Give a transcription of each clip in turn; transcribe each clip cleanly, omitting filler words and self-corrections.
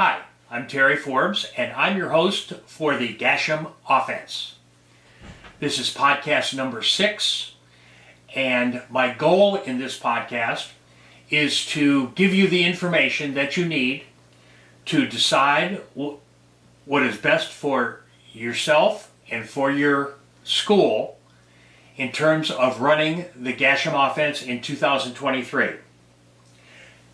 Hi, I'm Terry Forbes, and I'm your host for the Gash'em Offense. This is podcast number 6, and my goal in this podcast is to give you the information that you need to decide what is best for yourself and for your school in terms of running the Gash'em Offense in 2023.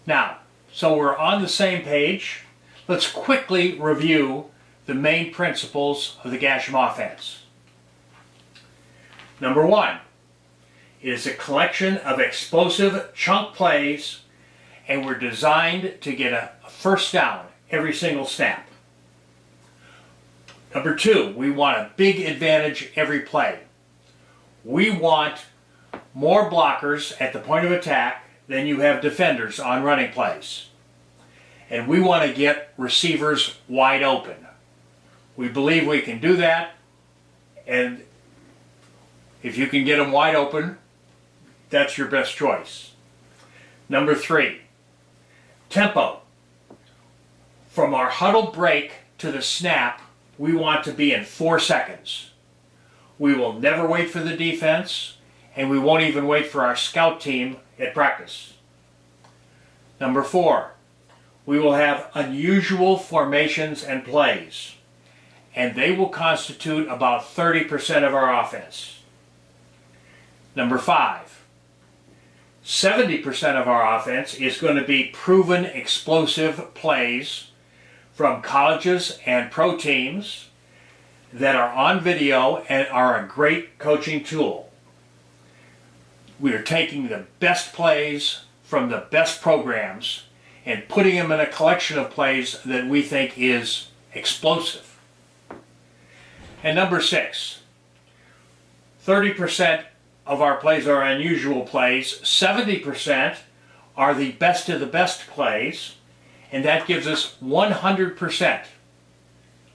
Now, so we're on the same page. Let's quickly review the main principles of the Gash'em Offense. Number 1, it is a collection of explosive chunk plays, and we're designed to get a first down every single snap. Number 2, we want a big advantage every play. We want more blockers at the point of attack than you have defenders on running plays. And we want to get receivers wide open. We believe we can do that, and if you can get them wide open, that's your best choice. Number 3, tempo. From our huddle break to the snap, we want to be in 4 seconds. We will never wait for the defense, and we won't even wait for our scout team at practice. Number 4, we will have unusual formations and plays, and they will constitute about 30% of our offense. Number 5, 70% of our offense is going to be proven explosive plays from colleges and pro teams that are on video and are a great coaching tool. We are taking the best plays from the best programs and putting them in a collection of plays that we think is explosive. And number 6, 30% of our plays are unusual plays, 70% are the best of the best plays, and that gives us 100%.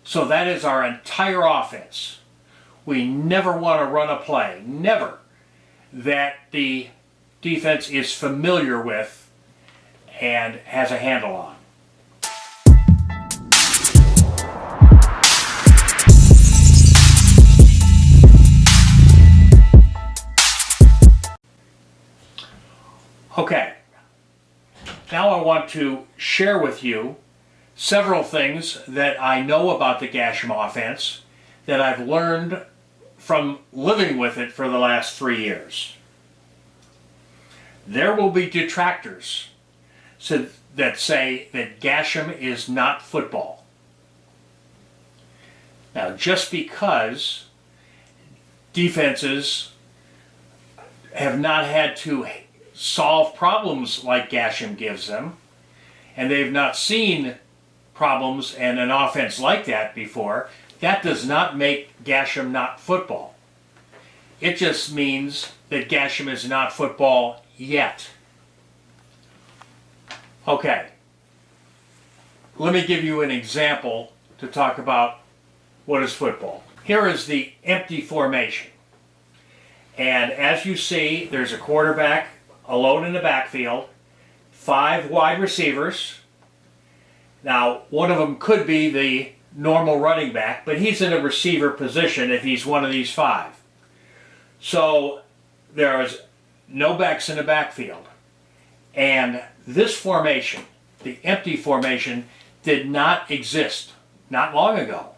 So that is our entire offense. We never want to run a play, never, that the defense is familiar with and has a handle on. Okay, now I want to share with you several things that I know about the Gash'em Offense that I've learned from living with it for the last 3 years. There will be detractors that say that Gash'em is not football. Now, just because defenses have not had to solve problems like Gash'em gives them, and they've not seen problems and an offense like that before, that does not make Gash'em not football. It just means that Gash'em is not football yet. Okay, let me give you an example to talk about what is football. Here is the empty formation. And as you see, there's a quarterback alone in the backfield, 5 wide receivers. Now, one of them could be the normal running back, but he's in a receiver position if he's one of these 5. So there is no backs in the backfield. And this formation, the empty formation, did not exist not long ago.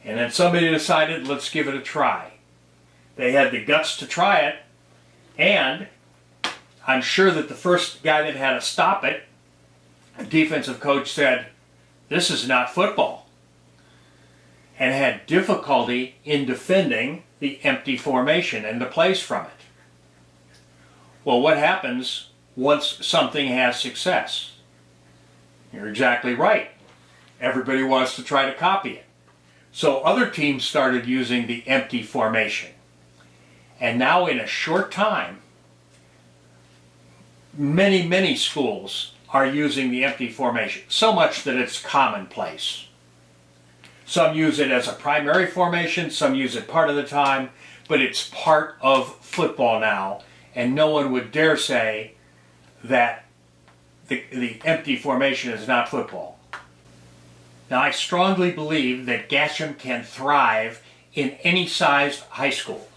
And then somebody decided, let's give it a try. They had the guts to try it, and I'm sure that the first guy that had to stop it, a defensive coach, said, this is not football, and had difficulty in defending the empty formation and the plays from it. Well, what happens once something has success? You're exactly right. Everybody wants to try to copy it. So other teams started using the empty formation. And now in a short time, many schools are using the empty formation, so much that it's commonplace. Some use it as a primary formation, some use it part of the time, but it's part of football now, and no one would dare say that the empty formation is not football. Now, I strongly believe that Gash'em can thrive in any sized high school.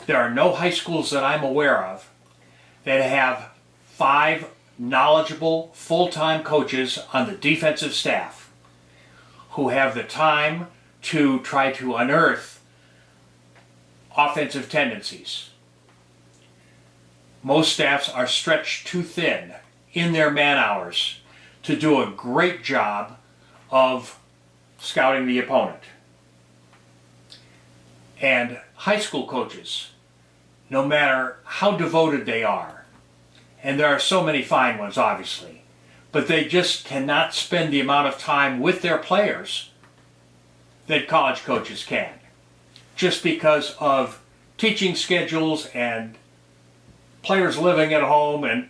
There are no high schools that I'm aware of that have 5 knowledgeable full-time coaches on the defensive staff who have the time to try to unearth offensive tendencies. Most staffs are stretched too thin in their man hours to do a great job of scouting the opponent. And high school coaches, no matter how devoted they are, and there are so many fine ones obviously, but they just cannot spend the amount of time with their players that college coaches can, just because of teaching schedules and players living at home, and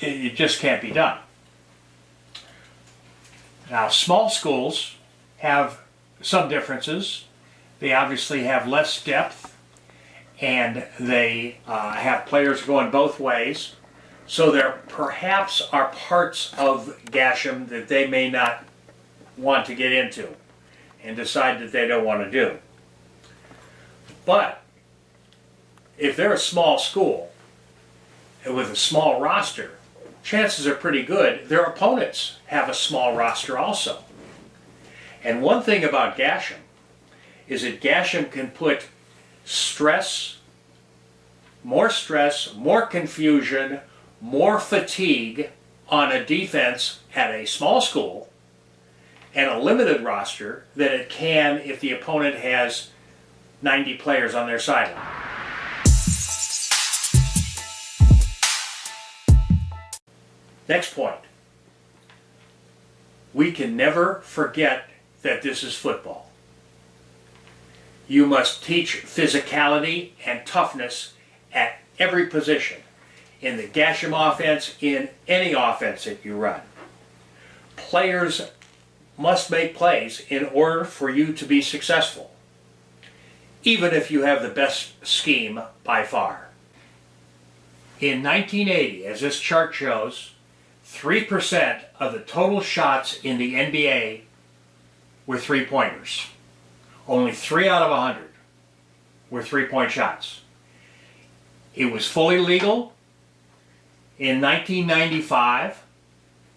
it just can't be done. Now, small schools have some differences. They obviously have less depth, and they have players going both ways. So there perhaps are parts of Gash'em that they may not want to get into and decide that they don't want to do. But if they're a small school with a small roster, chances are pretty good their opponents have a small roster also. And one thing about Gash'em is that Gash'em can put stress, more confusion, more fatigue on a defense at a small school and a limited roster than it can if the opponent has 90 players on their sideline. Next point. We can never forget that this is football. You must teach physicality and toughness at every position in the Gash'em offense, in any offense that you run. Players must make plays in order for you to be successful, even if you have the best scheme by far. In 1980, as this chart shows, 3% of the total shots in the NBA were three-pointers. Only 3 out of 100 were three-point shots. It was fully legal. In 1995,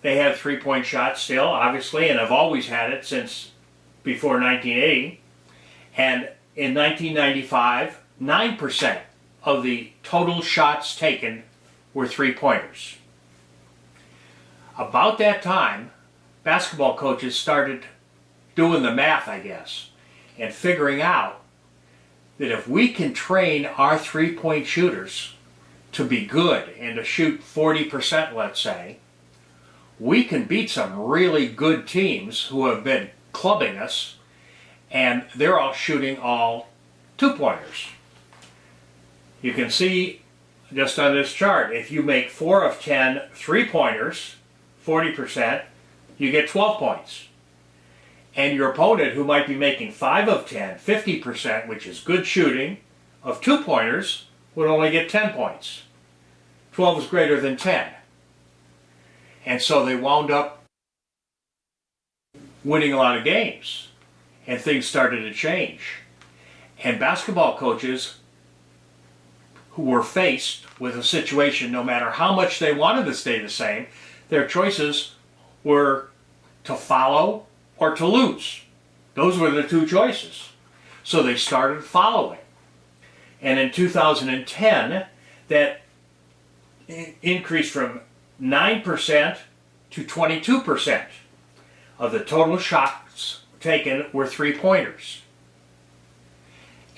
they had three-point shots still, obviously, and have always had it since before 1980. And in 1995, 9% of the total shots taken were three-pointers. About that time, basketball coaches started doing the math, I guess, and figuring out that if we can train our three-point shooters to be good and to shoot 40%, let's say, we can beat some really good teams who have been clubbing us, and they're all shooting all two-pointers. You can see just on this chart, if you make 4 of 10 three-pointers, 40%, you get 12 points. And your opponent, who might be making 5 of 10, 50%, which is good shooting, of two-pointers, would only get 10 points. 12 is greater than 10. And so they wound up winning a lot of games, and things started to change. And basketball coaches who were faced with a situation, no matter how much they wanted to stay the same, their choices were to follow or to lose. Those were the two choices. So they started following. And in 2010, that increased from 9% to 22% of the total shots taken were three-pointers.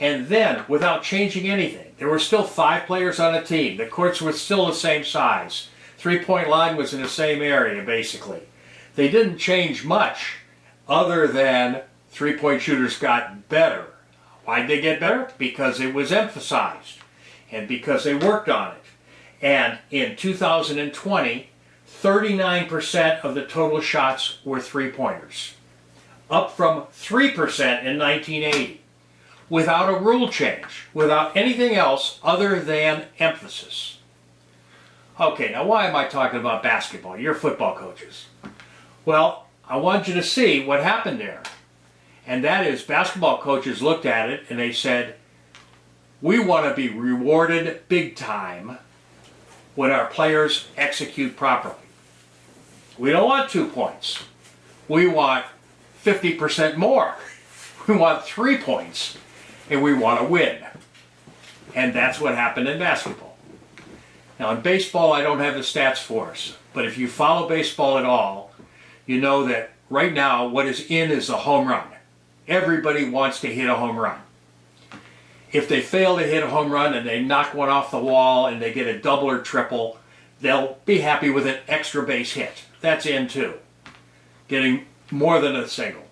And then, without changing anything, there were still 5 players on a team. The courts were still the same size. Three-point line was in the same area, basically. They didn't change much other than three-point shooters got better. Why'd they get better? Because it was emphasized and because they worked on it. And in 2020, 39% of the total shots were three-pointers, up from 3% in 1980, without a rule change, without anything else other than emphasis. Okay, now why am I talking about basketball? You're football coaches. Well, I want you to see what happened there. And that is, basketball coaches looked at it and they said, we want to be rewarded big time when our players execute properly. We don't want 2 points. We want 50% more. We want 3 points. And we want to win. And that's what happened in basketball. Now in baseball, I don't have the stats for us. But if you follow baseball at all, you know that right now what is in is a home run. Everybody wants to hit a home run. If they fail to hit a home run and they knock one off the wall and they get a double or triple, they'll be happy with an extra base hit. That's in too. Getting more than a single.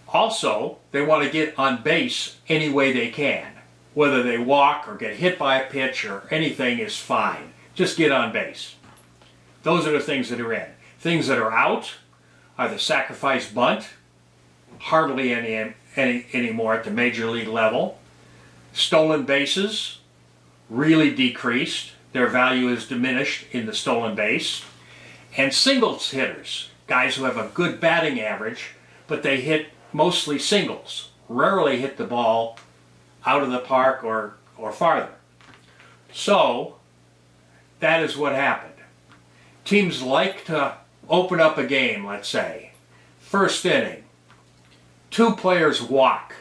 Also, they want to get on base any way they can. Whether they walk or get hit by a pitch or anything is fine. Just get on base. Those are the things that are in. Things that are out are the sacrifice bunt. Hardly any anymore at the major league level. Stolen bases really decreased. Their value is diminished in the stolen base. And singles hitters, guys who have a good batting average, but they hit mostly singles, rarely hit the ball out of the park or farther. So that is what happened. Teams like to open up a game, let's say. First inning, 2 players walk.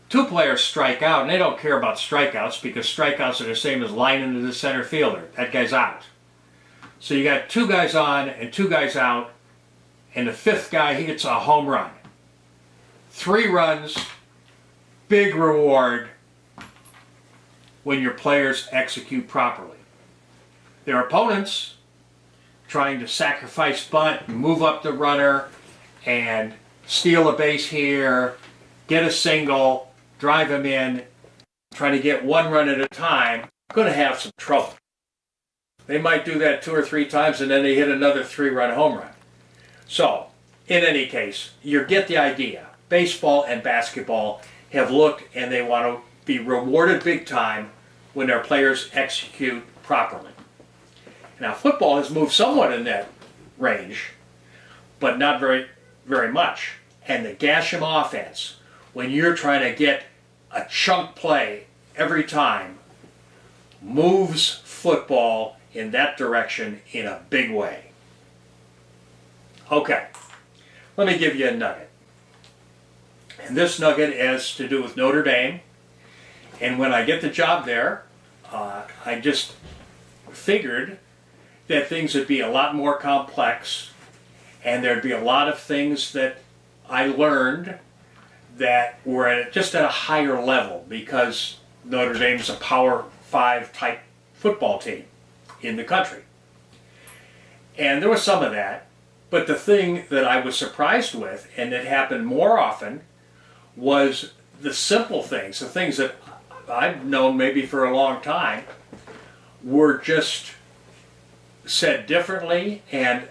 2 players strike out, and they don't care about strikeouts because strikeouts are the same as lining to the center fielder. That guy's out. So you got 2 guys on and 2 guys out, and the 5th guy hits a home run. 3 runs, big reward when your players execute properly. Their opponents trying to sacrifice bunt, move up the runner, and steal a base here, get a single, drive him in, try to get 1 run at a time, going to have some trouble. They might do that 2 or 3 times and then they hit another 3-run home run. So, in any case, you get the idea. Baseball and basketball have looked and they want to be rewarded big time when their players execute properly. Now, football has moved somewhat in that range, but not very much. And the Gash'em offense, when you're trying to get a chunk play every time, moves football in that direction in a big way. Okay, let me give you a nugget. And this nugget has to do with Notre Dame. And when I get the job there, I just figured that things would be a lot more complex, and there'd be a lot of things that I learned that were just at a higher level because Notre Dame's a Power 5 type football team in the country. And there was some of that, but the thing that I was surprised with, and it happened more often, was the simple things, the things that I've known maybe for a long time, were just said differently, and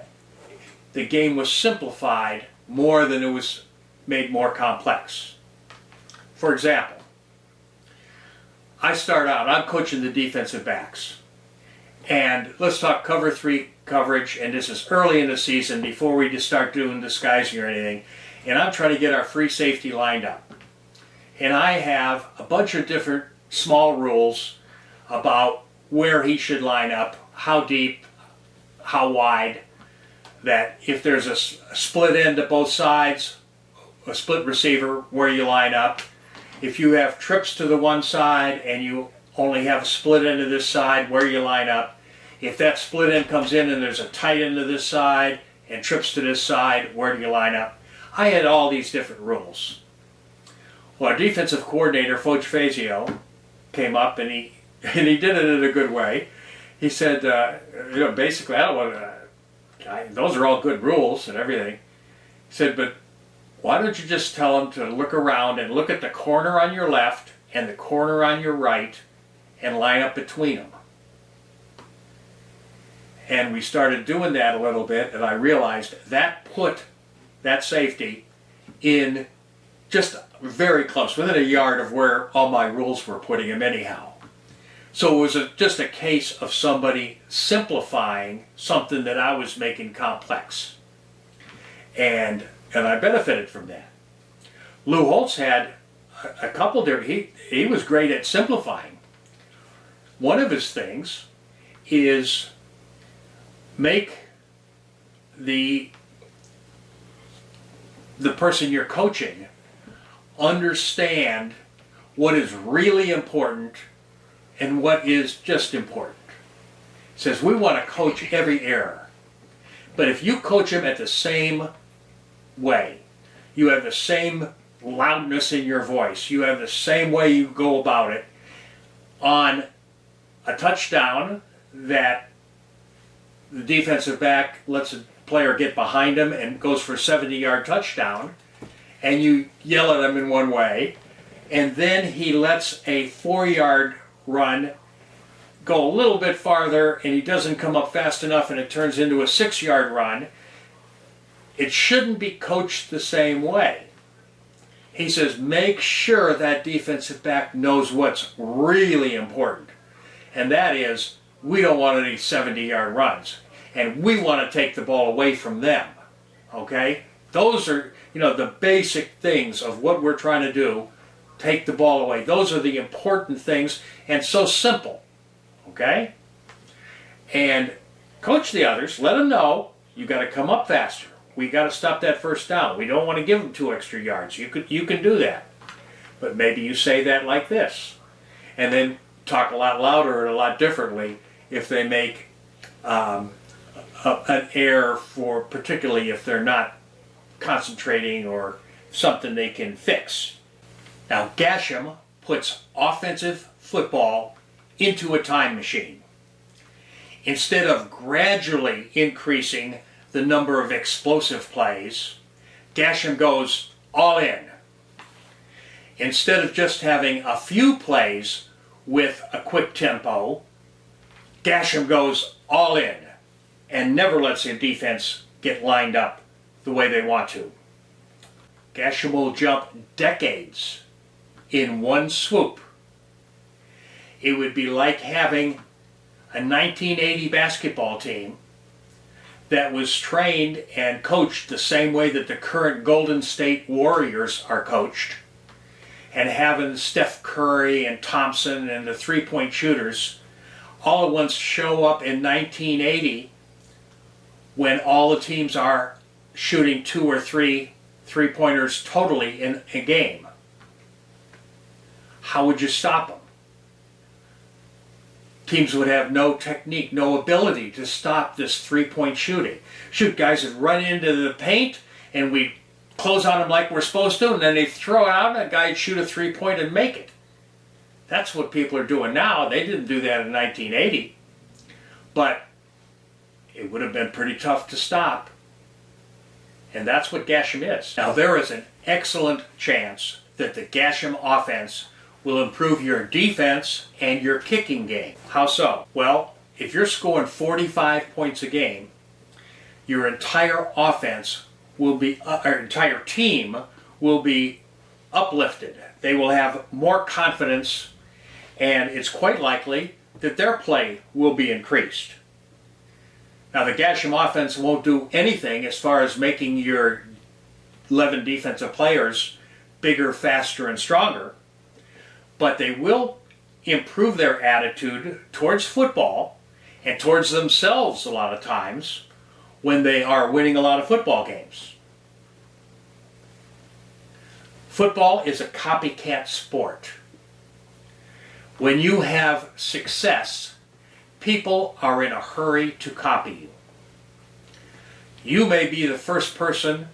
the game was simplified more than it was made more complex. For example, I start out, I'm coaching the defensive backs, and let's talk cover 3 coverage, and this is early in the season before we just start doing disguising or anything, and I'm trying to get our free safety lined up. And I have a bunch of different small rules about where he should line up, how deep, how wide, that if there's a split end to both sides, a split receiver, where you line up. If you have trips to the one side and you only have a split end to this side, where you line up. If that split end comes in and there's a tight end to this side and trips to this side, where do you line up? I had all these different rules. Well, our defensive coordinator, Coach Fazio, came up and he did it in a good way. He said, basically, I don't want to, those are all good rules and everything. He said, but why don't you just tell them to look around and look at the corner on your left and the corner on your right and line up between them. And we started doing that a little bit, and I realized that put that safety in just very close, within a yard of where all my rules were putting him anyhow. So it was just a case of somebody simplifying something that I was making complex. and I benefited from that. Lou Holtz had a couple different, he was great at simplifying. One of his things is make the person you're coaching understand what is really important and what is just important. He says we want to coach every error, but if you coach them at the same way, you have the same loudness in your voice, you have the same way you go about it on a touchdown that the defensive back lets a player get behind him and goes for a 70-yard touchdown, and you yell at him in one way, and then he lets a 4-yard run go a little bit farther and he doesn't come up fast enough and it turns into a 6-yard run, it shouldn't be coached the same way. He says make sure that defensive back knows what's really important, and that is we don't want any 70-yard runs, and we want to take the ball away from them. Okay? Those are, the basic things of what we're trying to do. Take the ball away. Those are the important things, and so simple. Okay? And coach the others. Let them know you got to come up faster. We got to stop that first down. We don't want to give them 2 extra yards. You can do that. But maybe you say that like this, and then talk a lot louder and a lot differently if they make an error, for particularly if they're not concentrating or something they can fix. Now Gash'em puts offensive football into a time machine. Instead of gradually increasing the number of explosive plays, Gash'em goes all in. Instead of just having a few plays with a quick tempo, Gash'em goes all in and never lets the defense get lined up the way they want to. Gash'em will jump decades in one swoop. It would be like having a 1980 basketball team that was trained and coached the same way that the current Golden State Warriors are coached, and having Steph Curry and Thompson and the three-point shooters all at once show up in 1980 when all the teams are shooting 2 or 3 three-pointers totally in a game. How would you stop them? Teams would have no technique, no ability to stop this three-point shooting. Shoot, guys would run into the paint and we'd close on them like we're supposed to, and then they'd throw it out and a guy would shoot a three-point and make it. That's what people are doing now. They didn't do that in 1980. But it would have been pretty tough to stop. And that's what Gash'em is. Now there is an excellent chance that the Gash'em offense will improve your defense and your kicking game. How so? Well, if you're scoring 45 points a game, your entire offense will be, our entire team will be uplifted. They will have more confidence, and it's quite likely that their play will be increased. Now, the Gash'em offense won't do anything as far as making your 11 defensive players bigger, faster, and stronger, but they will improve their attitude towards football and towards themselves a lot of times when they are winning a lot of football games. Football is a copycat sport. When you have success, people are in a hurry to copy you. You may be the first person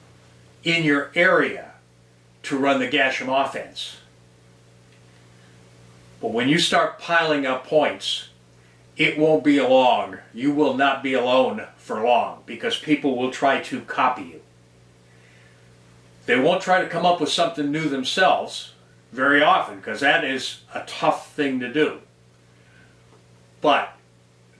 in your area to run the Gash'em offense. But when you start piling up points, it won't be long. You will not be alone for long because people will try to copy you. They won't try to come up with something new themselves very often because that is a tough thing to do. But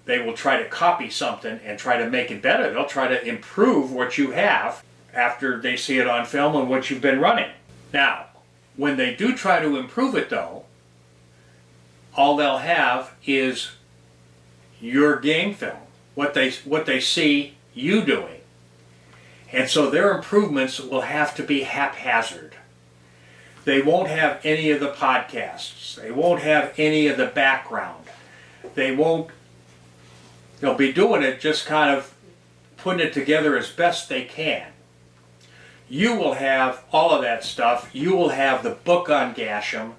they will try to copy something and try to make it better. They'll try to improve what you have after they see it on film and what you've been running. Now, when they do try to improve it though, all they'll have is your game film, what they see you doing. And so their improvements will have to be haphazard. They won't have any of the podcasts. They won't have any of the background. They'll be doing it just kind of putting it together as best they can. You will have all of that stuff. You will have the book on Gash'em.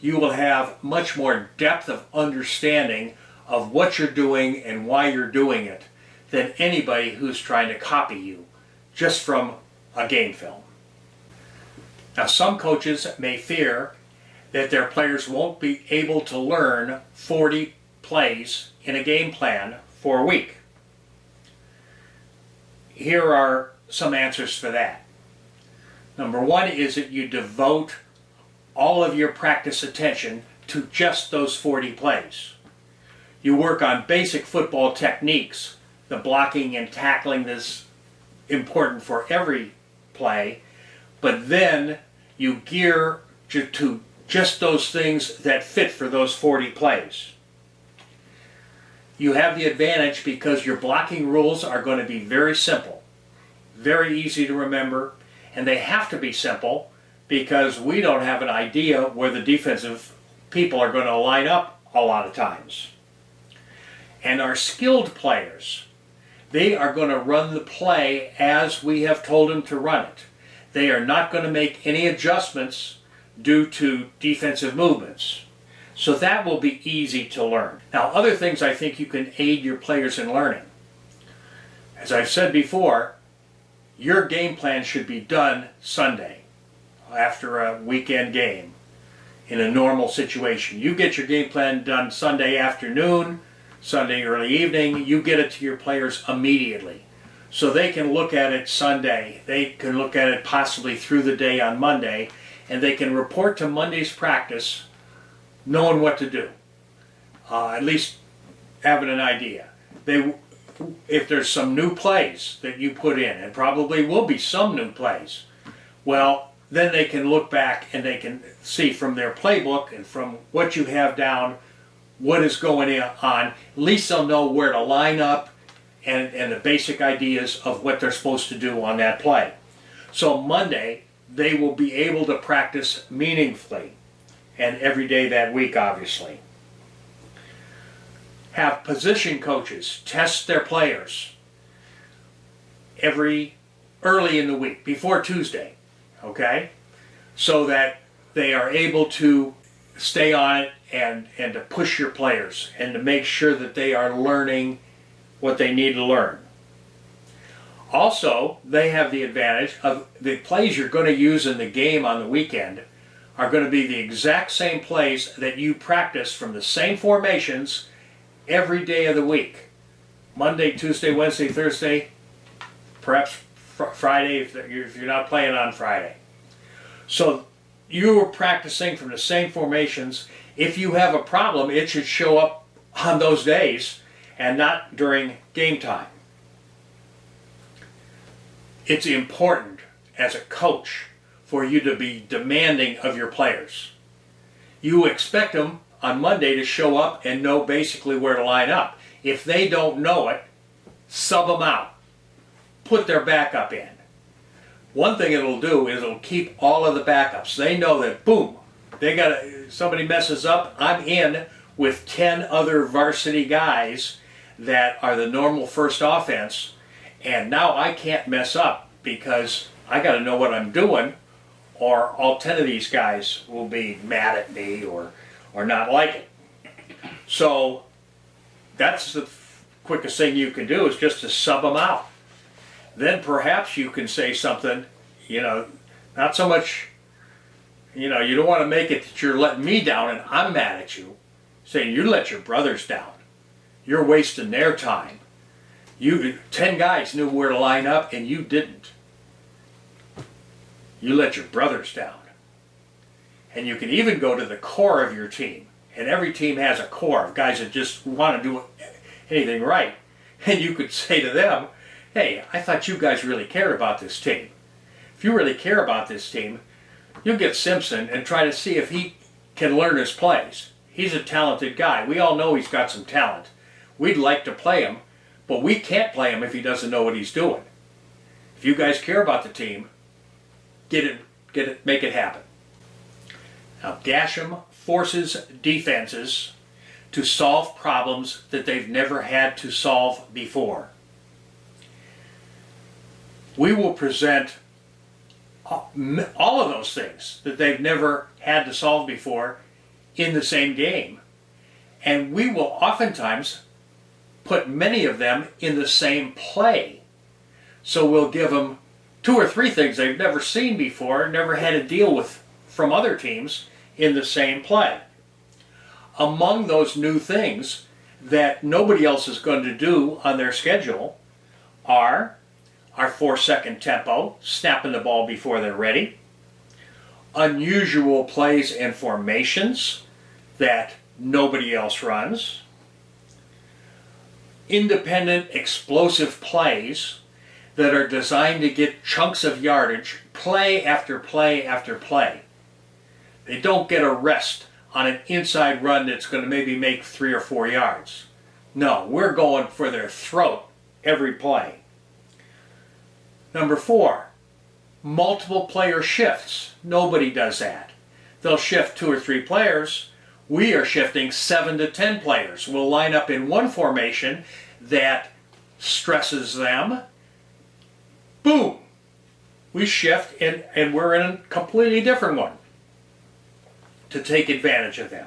You will have much more depth of understanding of what you're doing and why you're doing it than anybody who's trying to copy you just from a game film. Now, some coaches may fear that their players won't be able to learn 40 plays in a game plan for a week. Here are some answers for that. Number one is that you devote all of your practice attention to just those 40 plays. You work on basic football techniques. The blocking and tackling is important for every play, but then you gear to just those things that fit for those 40 plays. You have the advantage because your blocking rules are going to be very simple, very easy to remember, and they have to be simple because we don't have an idea where the defensive people are going to line up a lot of times. And our skilled players, they are going to run the play as we have told them to run it. They are not going to make any adjustments due to defensive movements. So that will be easy to learn. Now, other things I think you can aid your players in learning. As I've said before, your game plan should be done Sunday after a weekend game in a normal situation. You get your game plan done Sunday afternoon, Sunday early evening. You get it to your players immediately so they can look at it Sunday. They can look at it possibly through the day on Monday, and they can report to Monday's practice knowing what to do, at least having an idea. If there's some new plays that you put in, and probably will be some new plays, well, then they can look back and they can see from their playbook and from what you have down what is going on. At least they'll know where to line up and the basic ideas of what they're supposed to do on that play. So Monday, they will be able to practice meaningfully, and every day that week, obviously. Have position coaches test their players early in the week, before Tuesday, okay? So that they are able to stay on it and to push your players and to make sure that they are learning what they need to learn. Also, they have the advantage of the plays you're going to use in the game on the weekend are going to be the exact same plays that you practice from the same formations every day of the week. Monday, Tuesday, Wednesday, Thursday, perhaps Friday if you're not playing on Friday. So you are practicing from the same formations. If you have a problem, it should show up on those days and not during game time. It's important as a coach for you to be demanding of your players. You expect them on Monday to show up and know basically where to line up. If they don't know it, sub them out. Put their backup in. One thing it'll do is it'll keep all of the backups. They know that, boom, somebody messes up, I'm in with 10 other varsity guys that are the normal first offense, and now I can't mess up because I got to know what I'm doing, or all 10 of these guys will be mad at me or not like it. So that's the quickest thing you can do, is just to sub them out. Then perhaps you can say something, not so much, you don't want to make it that you're letting me down and I'm mad at you, saying you let your brothers down. You're wasting their time. 10 guys knew where to line up and you didn't. You let your brothers down. And you can even go to the core of your team. And every team has a core of guys that just want to do anything right. And you could say to them, hey, I thought you guys really cared about this team. If you really care about this team, you'll get Simpson and try to see if he can learn his plays. He's a talented guy. We all know he's got some talent. We'd like to play him, but we can't play him if he doesn't know what he's doing. If you guys care about the team, make it happen. Now, Gash'em forces defenses to solve problems that they've never had to solve before. We will present all of those things that they've never had to solve before in the same game. And we will oftentimes put many of them in the same play. So we'll give them 2 or 3 things they've never seen before, never had to deal with from other teams in the same play. Among those new things that nobody else is going to do on their schedule are our 4-second tempo, snapping the ball before they're ready, unusual plays and formations that nobody else runs, independent explosive plays that are designed to get chunks of yardage, play after play after play. They don't get a rest on an inside run that's going to maybe make 3 or 4 yards. No, we're going for their throat every play. Number 4, multiple player shifts. Nobody does that. They'll shift 2 or 3 players. We are shifting 7 to 10 players. We'll line up in one formation that stresses them. Boom! We shift and we're in a completely different one to take advantage of them.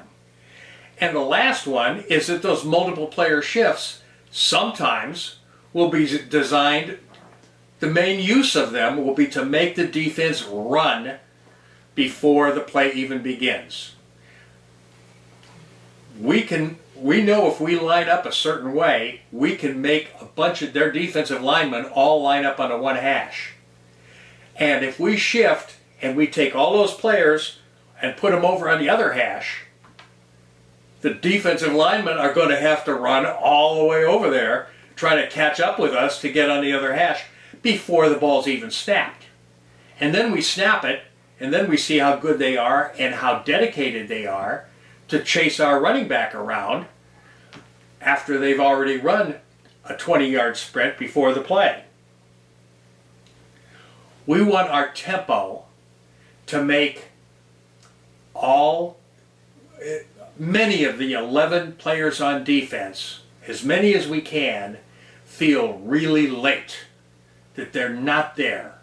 And the last one is that those multiple player shifts sometimes will be designed, the main use of them will be to make the defense run before the play even begins. We know if we line up a certain way, we can make a bunch of their defensive linemen all line up on a one hash. And if we shift and we take all those players and put them over on the other hash, the defensive linemen are going to have to run all the way over there, trying to catch up with us to get on the other hash before the ball's even snapped. And then we snap it, and then we see how good they are and how dedicated they are to chase our running back around after they've already run a 20-yard sprint before the play. We want our tempo to make many of the 11 players on defense, as many as we can, feel really late, that they're not there,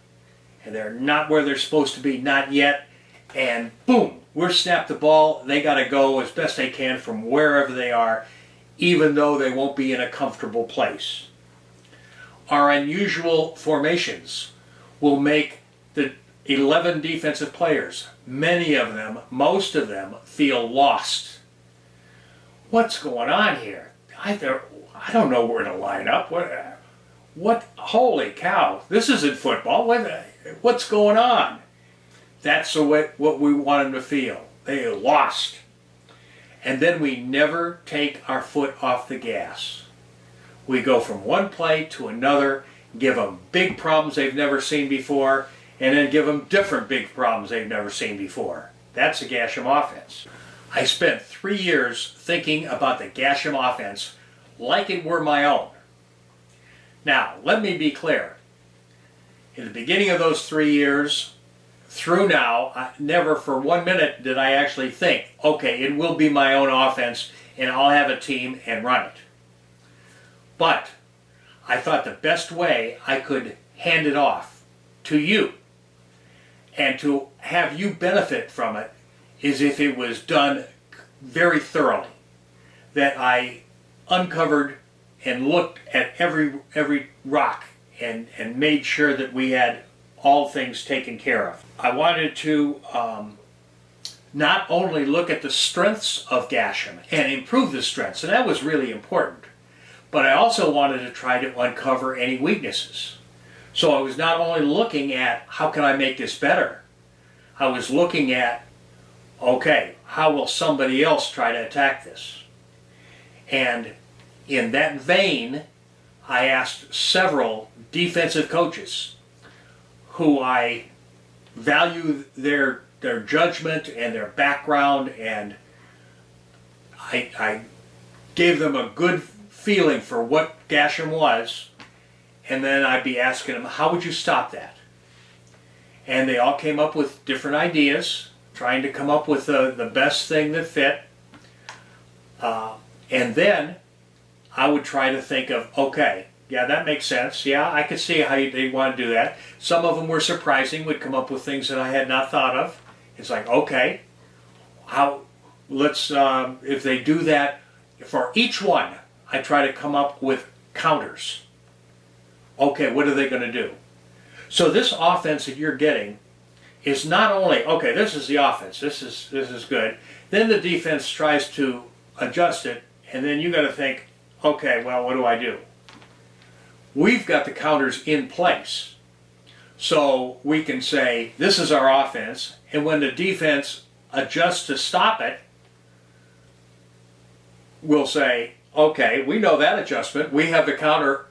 and they're not where they're supposed to be, not yet, and boom, we're snapped the ball, they got to go as best they can from wherever they are, even though they won't be in a comfortable place. Our unusual formations will make the 11 defensive players, many of them, most of them, feel lost. What's going on here? I don't know where to line up. What? Holy cow! This isn't football. What's going on? That's what we want them to feel. They are lost. And then we never take our foot off the gas. We go from one play to another, give them big problems they've never seen before, and then give them different big problems they've never seen before. That's the Gash'em offense. I spent 3 years thinking about the Gash'em offense like it were my own. Now, let me be clear. In the beginning of those 3 years, through now, never for 1 minute did I actually think, okay, it will be my own offense and I'll have a team and run it. But I thought the best way I could hand it off to you and to have you benefit from it is if it was done very thoroughly. That I uncovered and looked at every rock and made sure that we had all things taken care of. I wanted to not only look at the strengths of Gash'em and improve the strengths, and that was really important, but I also wanted to try to uncover any weaknesses. So I was not only looking at how can I make this better, I was looking at, okay, how will somebody else try to attack this? And in that vein, I asked several defensive coaches who I value their judgment and their background, and I gave them a good feeling for what Gash'em was, and then I'd be asking them, how would you stop that? And they all came up with different ideas, trying to come up with the best thing that fit. And then I would try to think of, okay, yeah, that makes sense. Yeah, I could see how they want to do that. Some of them were surprising, would come up with things that I had not thought of. It's like, okay, if they do that, for each one, I try to come up with counters. Okay, what are they going to do? So this offense that you're getting is not only, okay, this is the offense, this is good. Then the defense tries to adjust it, and then you got to think, okay, well, what do I do? We've got the counters in place. So we can say, this is our offense, and when the defense adjusts to stop it, we'll say, okay, we know that adjustment, we have the counter,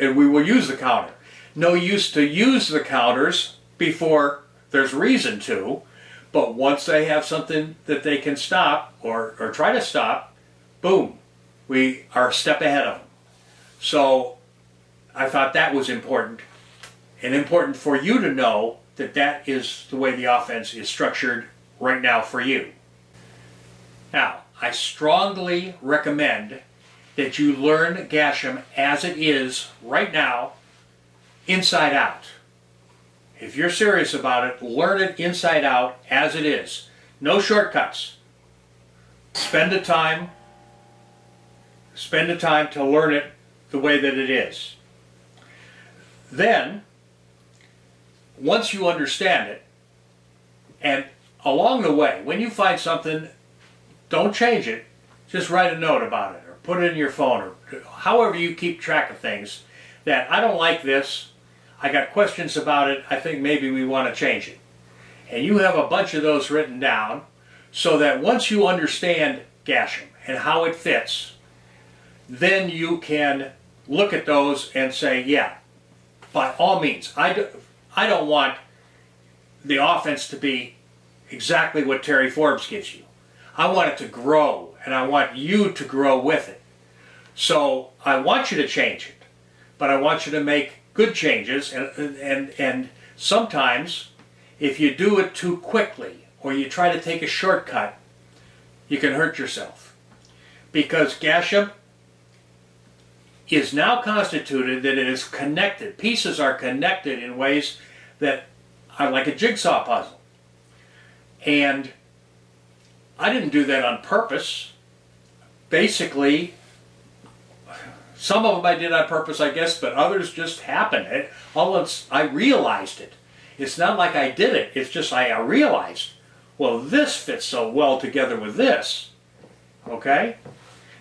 and we will use the counter. No use to use the counters before there's reason to, but once they have something that they can stop or try to stop, boom, we are a step ahead of them. So I thought that was important, and important for you to know that that is the way the offense is structured right now for you. Now, I strongly recommend that you learn Gash'em as it is right now, inside out. If you're serious about it, learn it inside out as it is. No shortcuts. Spend the time to learn it the way that it is. Then, once you understand it, and along the way, when you find something, don't change it, just write a note about it, or put it in your phone, or however you keep track of things, that I don't like this, I got questions about it, I think maybe we want to change it. And you have a bunch of those written down, so that once you understand Gash'em and how it fits, then you can look at those and say, yeah, by all means, I don't want the offense to be exactly what Terry Forbes gives you. I want it to grow, and I want you to grow with it. So I want you to change it, but I want you to make good changes, and sometimes if you do it too quickly or you try to take a shortcut, you can hurt yourself. Because Gash'em is now constituted that it is connected. Pieces are connected in ways that are like a jigsaw puzzle. And I didn't do that on purpose. Basically, some of them I did on purpose, I guess, but others just happened. I realized it. It's not like I did it. It's just I realized, well, this fits so well together with this. Okay?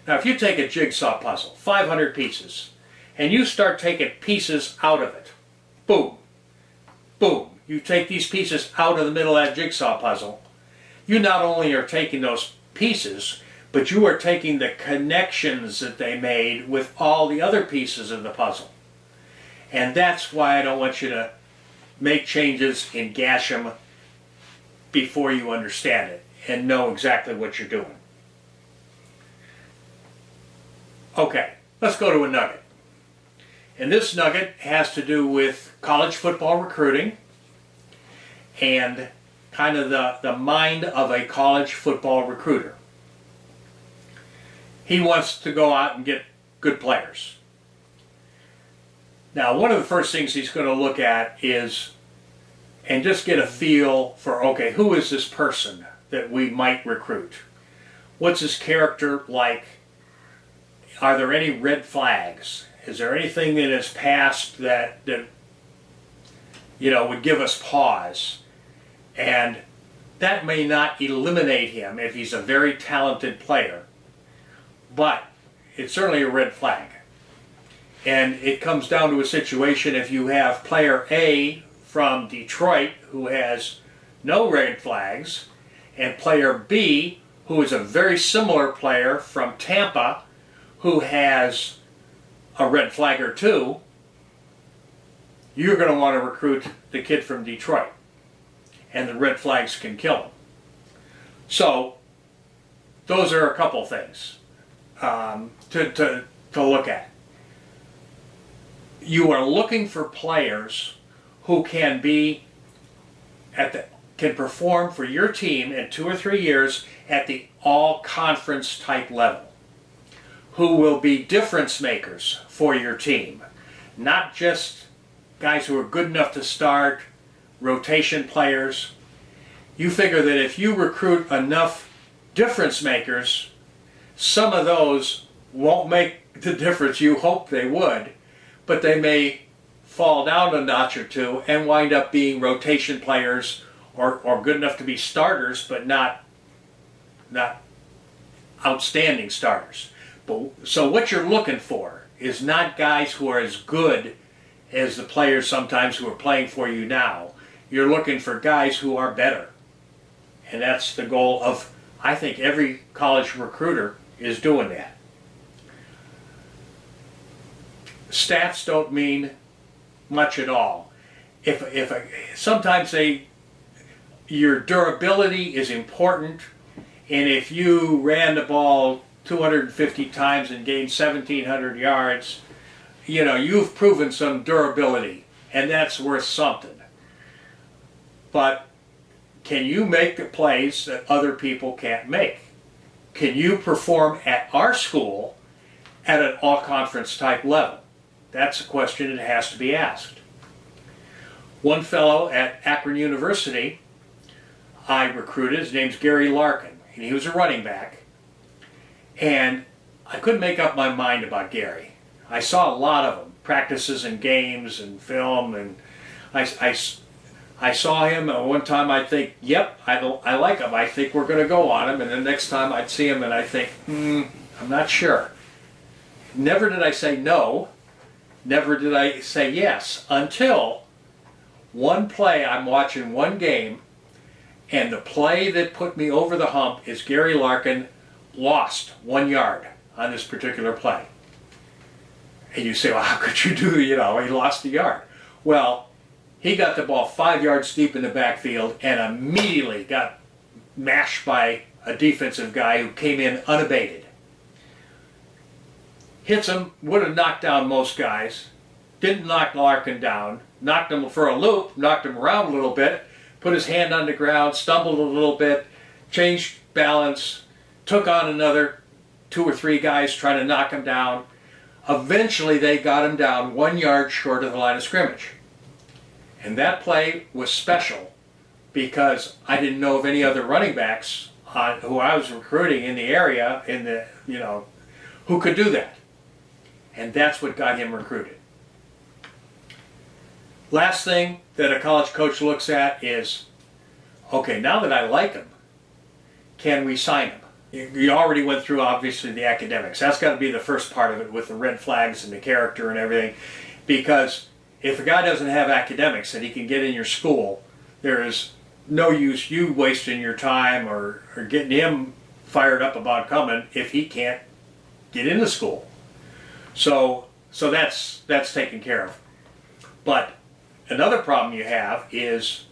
Now, if you take a jigsaw puzzle, 500 pieces, and you start taking pieces out of it, boom, boom, you take these pieces out of the middle of that jigsaw puzzle, you not only are taking those pieces, but you are taking the connections that they made with all the other pieces of the puzzle. And that's why I don't want you to make changes in Gash'em before you understand it and know exactly what you're doing. Okay, let's go to a nugget. And this nugget has to do with college football recruiting and kind of the mind of a college football recruiter. He wants to go out and get good players. Now, one of the first things he's going to look at is, and just get a feel for, okay, who is this person that we might recruit? What's his character like? Are there any red flags? Is there anything in his past that would give us pause? And that may not eliminate him if he's a very talented player, but it's certainly a red flag. And it comes down to a situation if you have player A from Detroit who has no red flags, and player B who is a very similar player from Tampa who has a red flag or two, you're going to want to recruit the kid from Detroit, and the red flags can kill him. So those are a couple things to look at. you are looking for players who can be can perform for your team in 2 or 3 years at the all-conference type level, who will be difference makers for your team, not just guys who are good enough to start, rotation players. You figure that if you recruit enough difference makers, some of those won't make the difference you hope they would, but they may fall down a notch or two and wind up being rotation players or good enough to be starters, but not outstanding starters. So what you're looking for is not guys who are as good as the players sometimes who are playing for you now. You're looking for guys who are better. And that's the goal of, I think, every college recruiter is doing that. Stats don't mean much at all. Sometimes your durability is important, and if you ran the ball 250 times and gained 1,700 yards, you've proven some durability, and that's worth something. But can you make the plays that other people can't make? Can you perform at our school at an all-conference type level? That's a question that has to be asked. One fellow at Akron University I recruited, his name's Gary Larkin, and he was a running back. And I couldn't make up my mind about Gary. I saw a lot of him, practices and games and film, and I saw him, and one time I'd think, yep, I like him, I think we're going to go on him, and the next time I'd see him and I think, I'm not sure. Never did I say no, never did I say yes, until one play, I'm watching one game, and the play that put me over the hump is Gary Larkin lost 1 yard on this particular play. And you say, well, how could you do, he lost a yard. Well, he got the ball 5 yards deep in the backfield and immediately got mashed by a defensive guy who came in unabated. Hits him, would have knocked down most guys, didn't knock Larkin down, knocked him for a loop, knocked him around a little bit, put his hand on the ground, stumbled a little bit, changed balance, took on another 2 or 3 guys trying to knock him down. Eventually they got him down 1 yard short of the line of scrimmage. And that play was special because I didn't know of any other running backs who I was recruiting in the area, who could do that. And that's what got him recruited. Last thing that a college coach looks at is, okay, now that I like him, can we sign him? You already went through, obviously, the academics. That's got to be the first part of it with the red flags and the character and everything. Because if a guy doesn't have academics that he can get in your school, there is no use you wasting your time or getting him fired up about coming if he can't get into school. So that's taken care of. But another problem you have is,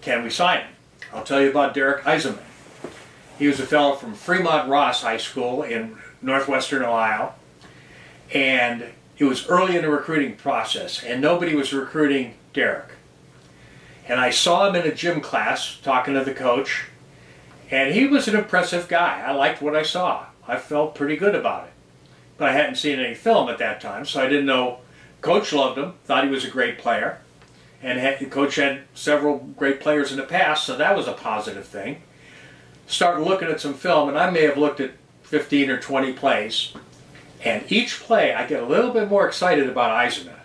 can we sign him? I'll tell you about Derek Eisenman. He was a fellow from Fremont Ross High School in northwestern Ohio, and it was early in the recruiting process, and nobody was recruiting Derek. And I saw him in a gym class talking to the coach, and he was an impressive guy. I liked what I saw. I felt pretty good about it. But I hadn't seen any film at that time, so I didn't know. Coach loved him, thought he was a great player, and the coach had several great players in the past, so that was a positive thing. Started looking at some film, and I may have looked at 15 or 20 plays, and each play I get a little bit more excited about Eisenman.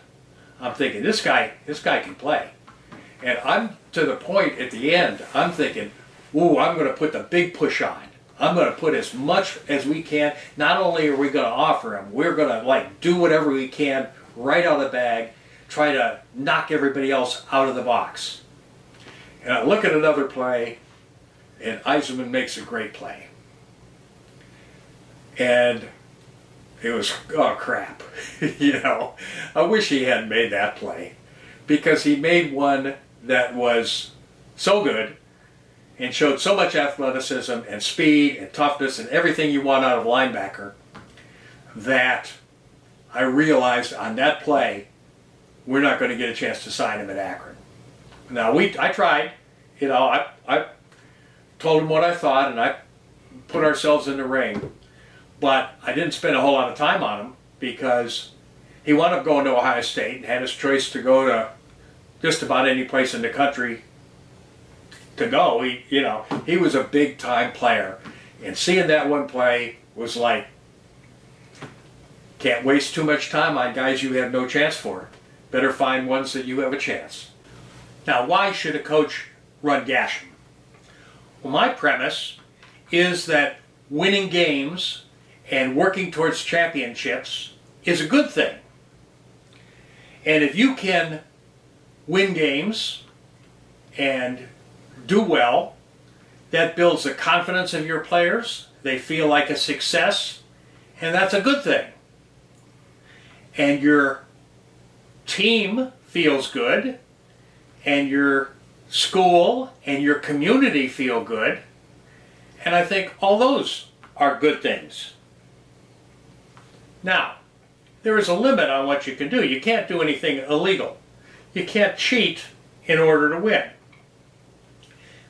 I'm thinking, this guy can play. And I'm to the point at the end, I'm thinking, ooh, I'm going to put the big push on. I'm going to put as much as we can. Not only are we going to offer him, we're going to do whatever we can right out of the bag, try to knock everybody else out of the box. And I look at another play, and Eisenman makes a great play. And it was, oh crap, I wish he hadn't made that play, because he made one that was so good and showed so much athleticism and speed and toughness and everything you want out of a linebacker that I realized on that play we're not going to get a chance to sign him at Akron. Now, I tried. I told him what I thought, and I put ourselves in the ring. But I didn't spend a whole lot of time on him because he wound up going to Ohio State and had his choice to go to just about any place in the country to go. He was a big-time player. And seeing that one play was like, can't waste too much time on guys you have no chance for. Better find ones that you have a chance. Now, why should a coach run Gash'em? Well, my premise is that winning games and working towards championships is a good thing. And if you can win games and do well, that builds the confidence of your players. They feel like a success, and that's a good thing. And your team feels good, and your school and your community feel good, and I think all those are good things. Now, there is a limit on what you can do. You can't do anything illegal. You can't cheat in order to win.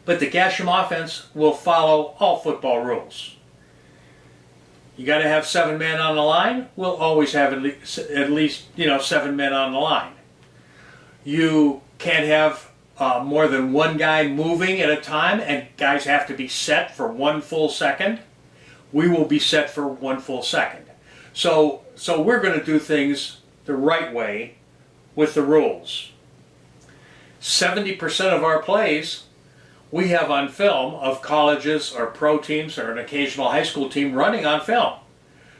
But the Gash'em offense will follow all football rules. You got to have 7 men on the line. We'll always have at least 7 men on the line. You can't have more than one guy moving at a time, and guys have to be set for 1 full second. We will be set for 1 full second. So we're going to do things the right way with the rules. 70% of our plays we have on film of colleges or pro teams or an occasional high school team running on film.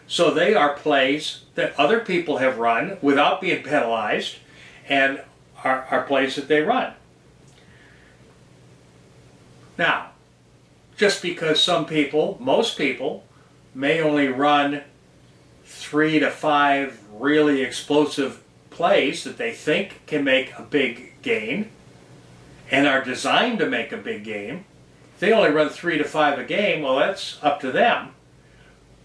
So they are plays that other people have run without being penalized and are plays that they run. Now, just because most people, may only run 3 to 5 really explosive plays that they think can make a big gain and are designed to make a big game. If they only run 3 to 5 a game, well, that's up to them.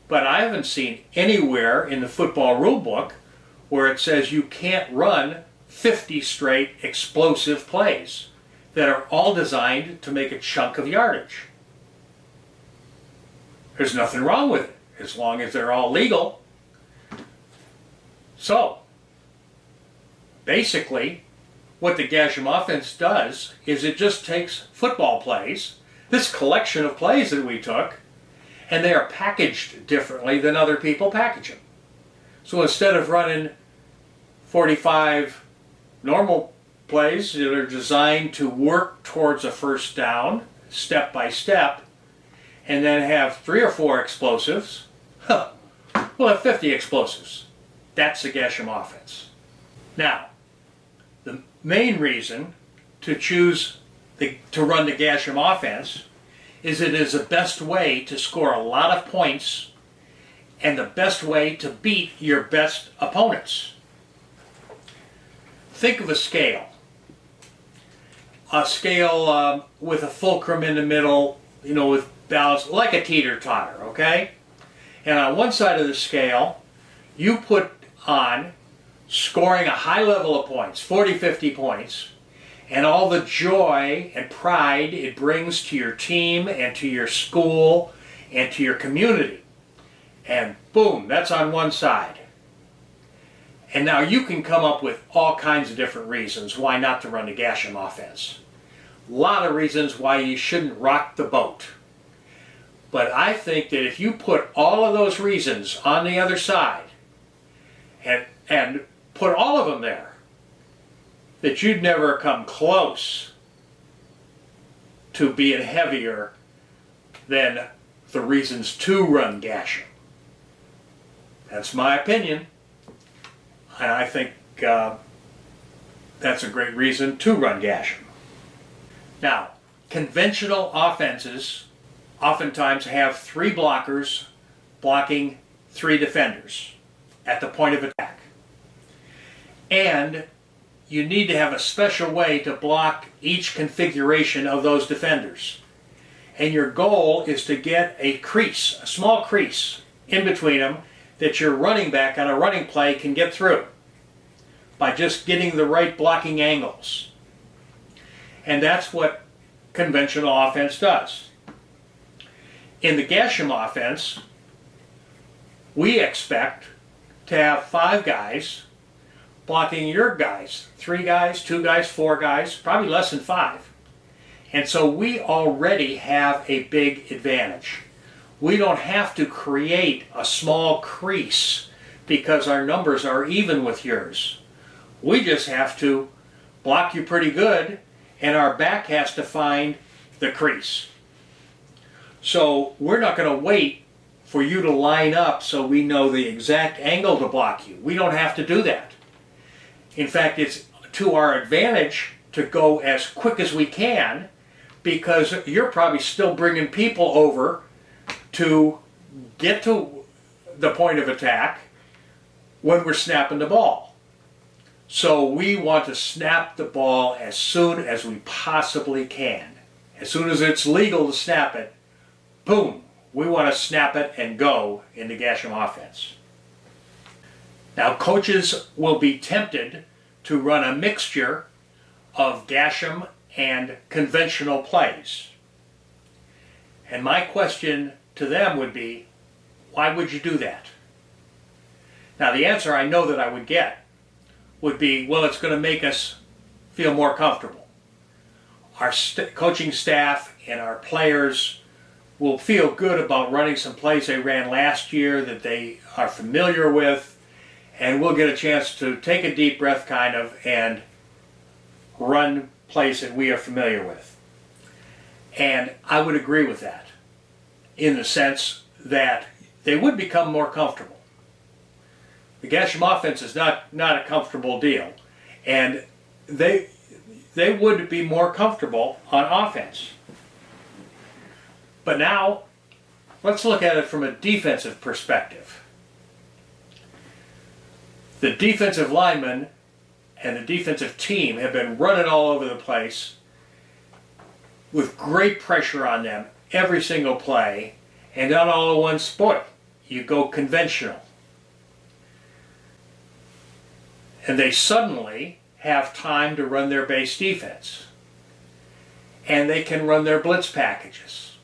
But I haven't seen anywhere in the football rule book where it says you can't run 50 straight explosive plays that are all designed to make a chunk of yardage. There's nothing wrong with it, as long as they're all legal. So, basically, what the Gash'em offense does is it just takes football plays, this collection of plays that we took, and they are packaged differently than other people package them. So instead of running 45 normal plays that are designed to work towards a first down, step by step, and then have 3 or 4 explosives, we'll have 50 explosives. That's the Gash'em offense. Now, the main reason to choose to run the Gash'em offense is it is the best way to score a lot of points and the best way to beat your best opponents. Think of a scale. A scale with a fulcrum in the middle, with balance, like a teeter-totter, okay? And on one side of the scale, you put on scoring a high level of points, 40, 50 points, and all the joy and pride it brings to your team and to your school and to your community. And boom, that's on one side. And now you can come up with all kinds of different reasons why not to run the Gash'em offense. A lot of reasons why you shouldn't rock the boat. But I think that if you put all of those reasons on the other side and put all of them there, that you'd never come close to being heavier than the reasons to run Gash'em. That's my opinion. And I think that's a great reason to run Gash'em. Now, conventional offenses oftentimes have 3 blockers blocking 3 defenders at the point of attack. And you need to have a special way to block each configuration of those defenders. And your goal is to get a crease, a small crease in between them that your running back on a running play can get through. by just getting the right blocking angles. And that's what conventional offense does. In the Gash'em offense, we expect to have 5 guys blocking your guys, 3 guys, 2 guys, 4 guys, probably less than 5. And so we already have a big advantage. We don't have to create a small crease because our numbers are even with yours. We just have to block you pretty good, and our back has to find the crease. So we're not going to wait for you to line up so we know the exact angle to block you. We don't have to do that. In fact, it's to our advantage to go as quick as we can, because you're probably still bringing people over to get to the point of attack when we're snapping the ball. So we want to snap the ball as soon as we possibly can. As soon as it's legal to snap it, boom, we want to snap it and go in the Gash'em offense. Now, coaches will be tempted to run a mixture of Gash'em and conventional plays. And my question to them would be, why would you do that? Now, the answer I know that I would get would be, well, it's going to make us feel more comfortable. Our coaching staff and our players will feel good about running some plays they ran last year that they are familiar with, and we'll get a chance to take a deep breath kind of and run plays that we are familiar with. And I would agree with that in the sense that they would become more comfortable. The Gash'em offense is not a comfortable deal, and they would be more comfortable on offense. But now, let's look at it from a defensive perspective. The defensive linemen and the defensive team have been running all over the place with great pressure on them every single play, and not all in one sport. You go conventional. And they suddenly have time to run their base defense. And they can run their blitz packages.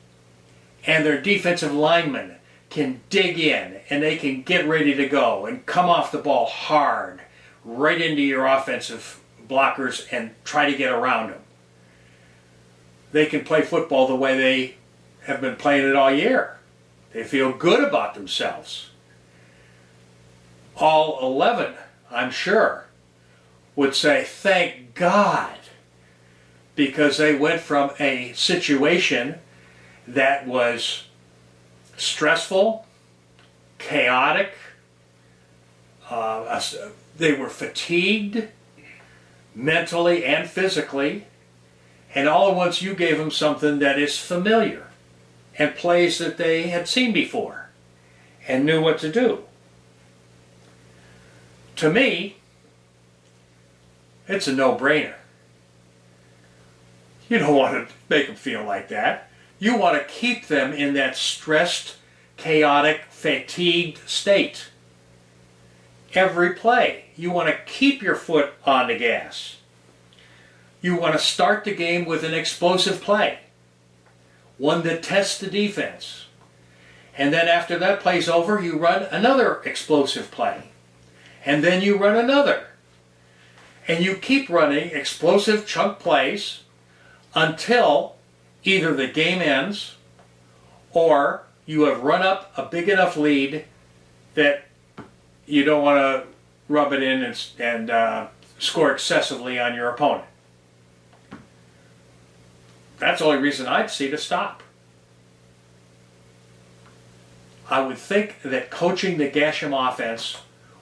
And their defensive linemen can dig in and they can get ready to go and come off the ball hard right into your offensive blockers and try to get around them. They can play football the way they have been playing it all year. They feel good about themselves. All 11, I'm sure, would say, thank God, because they went from a situation that was stressful, chaotic, they were fatigued mentally and physically, and all at once you gave them something that is familiar and plays that they had seen before and knew what to do. To me, it's a no-brainer. You don't want to make them feel like that. You want to keep them in that stressed, chaotic, fatigued state. Every play, you want to keep your foot on the gas. You want to start the game with an explosive play, one that tests the defense. And then after that play's over, you run another explosive play. And then you run another. And you keep running explosive chunk plays until either the game ends or you have run up a big enough lead that you don't want to rub it in and score excessively on your opponent. That's the only reason I'd see to stop. I would think that coaching the Gash'em offense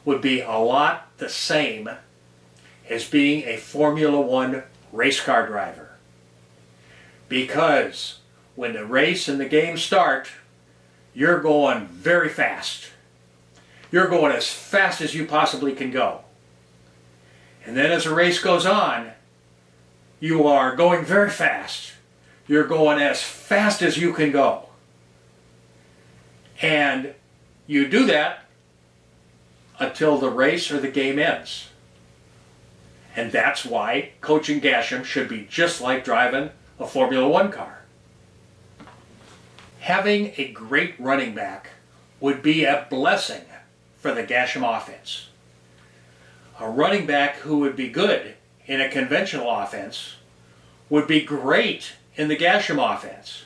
would be a lot the same as being a Formula One race car driver. Because when the race and the game start, you're going very fast. You're going as fast as you possibly can go. And then as the race goes on, you are going very fast. You're going as fast as you can go. And you do that until the race or the game ends. And that's why coaching Gash'em should be just like driving a Formula One car. Having a great running back would be a blessing for the Gash'em offense. A running back who would be good in a conventional offense would be great in the Gash'em offense.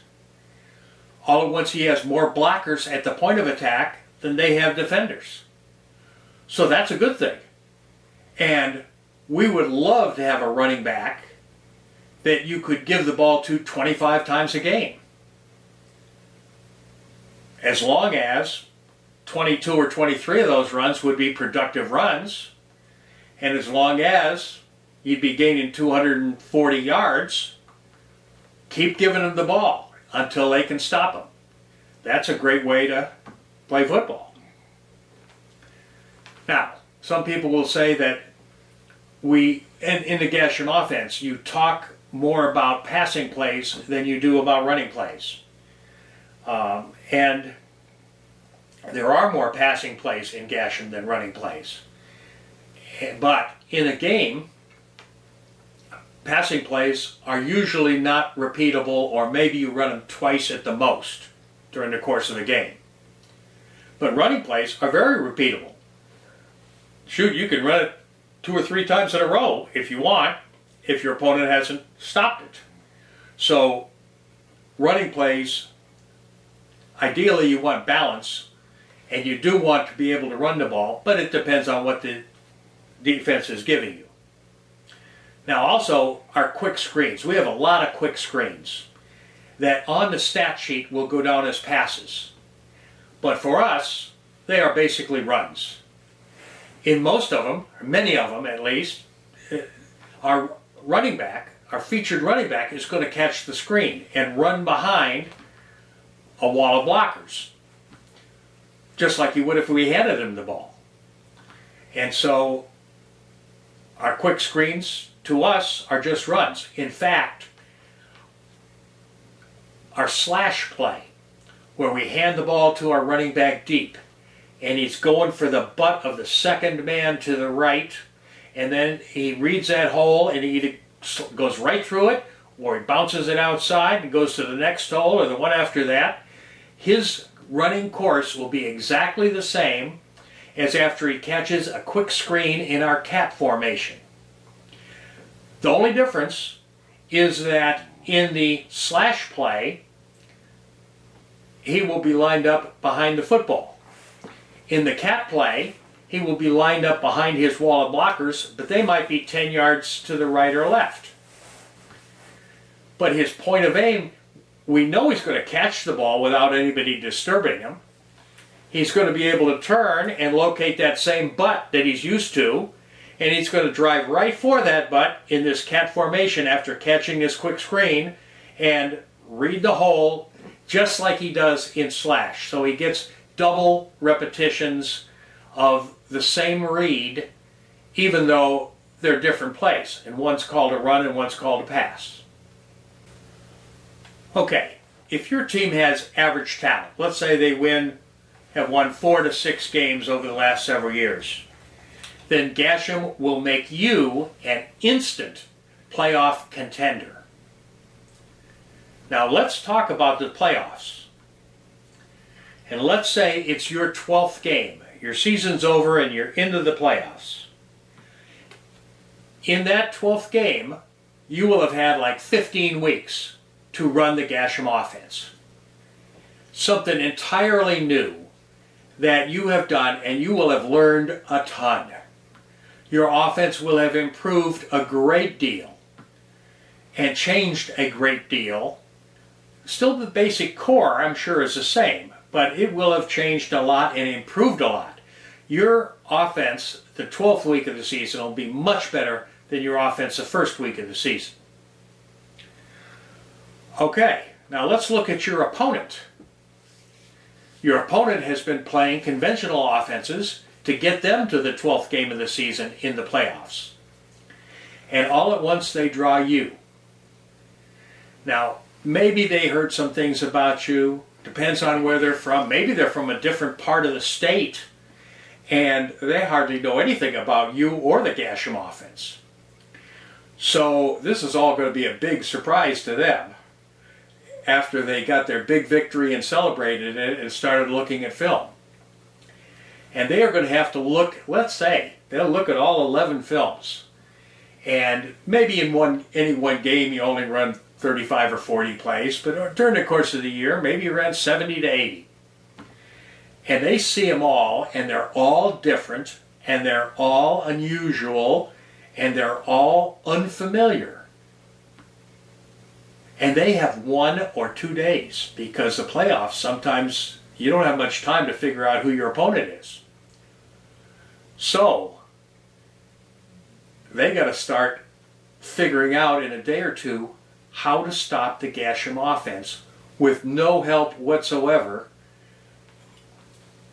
All at once he has more blockers at the point of attack than they have defenders. So that's a good thing. And we would love to have a running back that you could give the ball to 25 times a game. As long as 22 or 23 of those runs would be productive runs, and as long as you'd be gaining 240 yards, keep giving them the ball until they can stop them. That's a great way to play football. Now, some people will say that in the Gash'em offense, you talk more about passing plays than you do about running plays. And there are more passing plays in Gash'em than running plays. But in a game, passing plays are usually not repeatable, or maybe you run them twice at the most during the course of the game. But running plays are very repeatable. Shoot, you can run it 2 or 3 times in a row if you want, if your opponent hasn't stopped it. So running plays, ideally you want balance, and you do want to be able to run the ball, but it depends on what the defense is giving you. Now also, our quick screens. We have a lot of quick screens that on the stat sheet will go down as passes. But for us, they are basically runs. In most of them, or many of them at least, our running back, our featured running back, is going to catch the screen and run behind a wall of blockers, just like he would if we handed him the ball. And so our quick screens to us are just runs. In fact, our slash play, where we hand the ball to our running back deep, and he's going for the butt of the second man to the right, and then he reads that hole and he either goes right through it, or he bounces it outside and goes to the next hole or the one after that. His running course will be exactly the same as after he catches a quick screen in our cat formation. The only difference is that in the slash play, he will be lined up behind the football. In the cat play, he will be lined up behind his wall of blockers, but they might be 10 yards to the right or left. But his point of aim, we know he's going to catch the ball without anybody disturbing him. He's going to be able to turn and locate that same butt that he's used to, and he's going to drive right for that butt in this cat formation after catching this quick screen and read the hole just like he does in slash. So he gets double repetitions of the same read, even though they're different plays, and one's called a run and one's called a pass. Okay, if your team has average talent, let's say they have won 4 to 6 games over the last several years, then Gash'em will make you an instant playoff contender. Now let's talk about the playoffs. And let's say it's your 12th game. Your season's over and you're into the playoffs. In that 12th game, you will have had like 15 weeks to run the Gash'em offense. Something entirely new that you have done, and you will have learned a ton. Your offense will have improved a great deal and changed a great deal. Still, the basic core, I'm sure, is the same, but it will have changed a lot and improved a lot. Your offense, the 12th week of the season, will be much better than your offense the first week of the season. Okay, now let's look at your opponent. Your opponent has been playing conventional offenses to get them to the 12th game of the season in the playoffs. And all at once they draw you. Now, maybe they heard some things about you. Depends on where they're from. Maybe they're from a different part of the state, and they hardly know anything about you or the Gash'em offense. So this is all going to be a big surprise to them after they got their big victory and celebrated it and started looking at film. And they are going to have to look, let's say, they'll look at all 11 films. And maybe in any one game you only run 35 or 40 plays, but during the course of the year, maybe you run 70 to 80. And they see them all, and they're all different, and they're all unusual, and they're all unfamiliar. And they have 1 or 2 days, because the playoffs, sometimes you don't have much time to figure out who your opponent is. So, they got to start figuring out in a day or two how to stop the Gash'em offense with no help whatsoever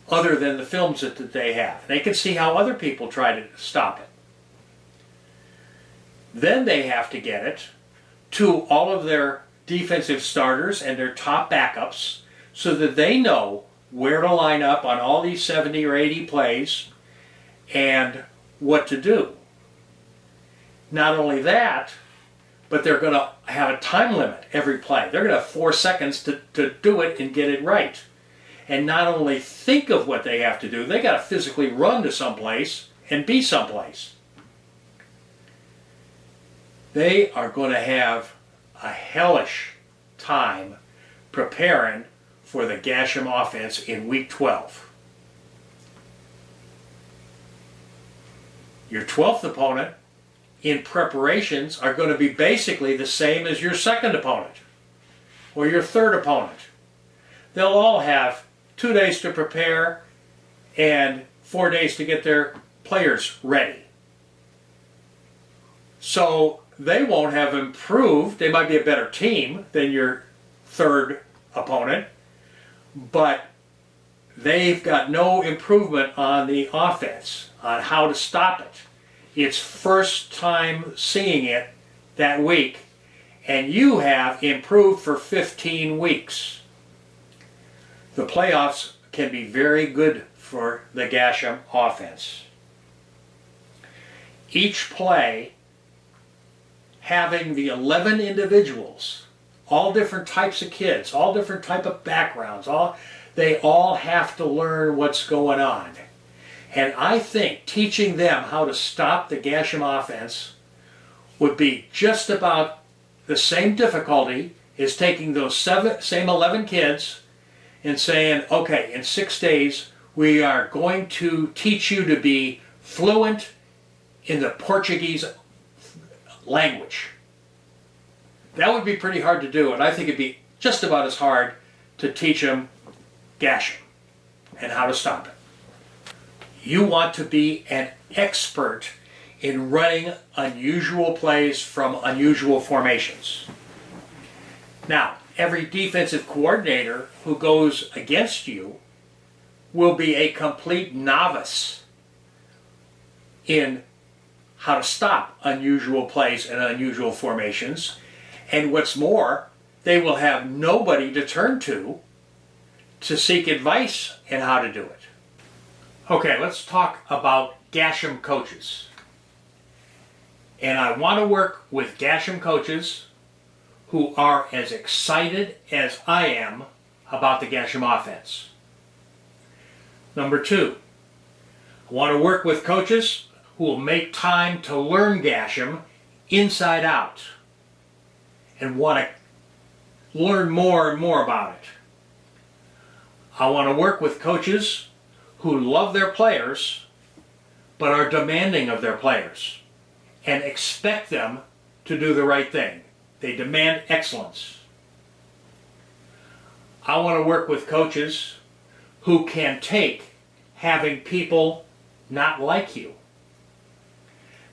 other than the films that they have. They can see how other people try to stop it. Then they have to get it to all of their defensive starters and their top backups so that they know where to line up on all these 70 or 80 plays and what to do. Not only that, but they're going to have a time limit every play. They're going to have 4 seconds to do it and get it right. And not only think of what they have to do, they got to physically run to someplace and be someplace. They are going to have a hellish time preparing for the Gash'em offense in week 12. Your 12th opponent in preparations are going to be basically the same as your second opponent or your third opponent. They'll all have 2 days to prepare and 4 days to get their players ready. So they won't have improved. They might be a better team than your third opponent, but they've got no improvement on the offense, on how to stop it. It's first time seeing it that week, and you have improved for 15 weeks. The playoffs can be very good for the Gash'em offense. Each play having the 11 individuals, all different types of kids, all different type of backgrounds, they all have to learn what's going on. And I think teaching them how to stop the Gash'em offense would be just about the same difficulty as taking those same 11 kids and saying, okay, in 6 days we are going to teach you to be fluent in the Portuguese language. That would be pretty hard to do, and I think it'd be just about as hard to teach them Gash'em and how to stop it. You want to be an expert in running unusual plays from unusual formations. Now, every defensive coordinator who goes against you will be a complete novice in how to stop unusual plays and unusual formations. And what's more, they will have nobody to turn to seek advice in how to do it. Okay, let's talk about Gash'em coaches. And I want to work with Gash'em coaches who are as excited as I am about the Gash'em offense. Number 2, I want to work with coaches who will make time to learn Gash'em inside out and want to learn more and more about it. I want to work with coaches who love their players but are demanding of their players and expect them to do the right thing. They demand excellence. I want to work with coaches who can take having people not like you,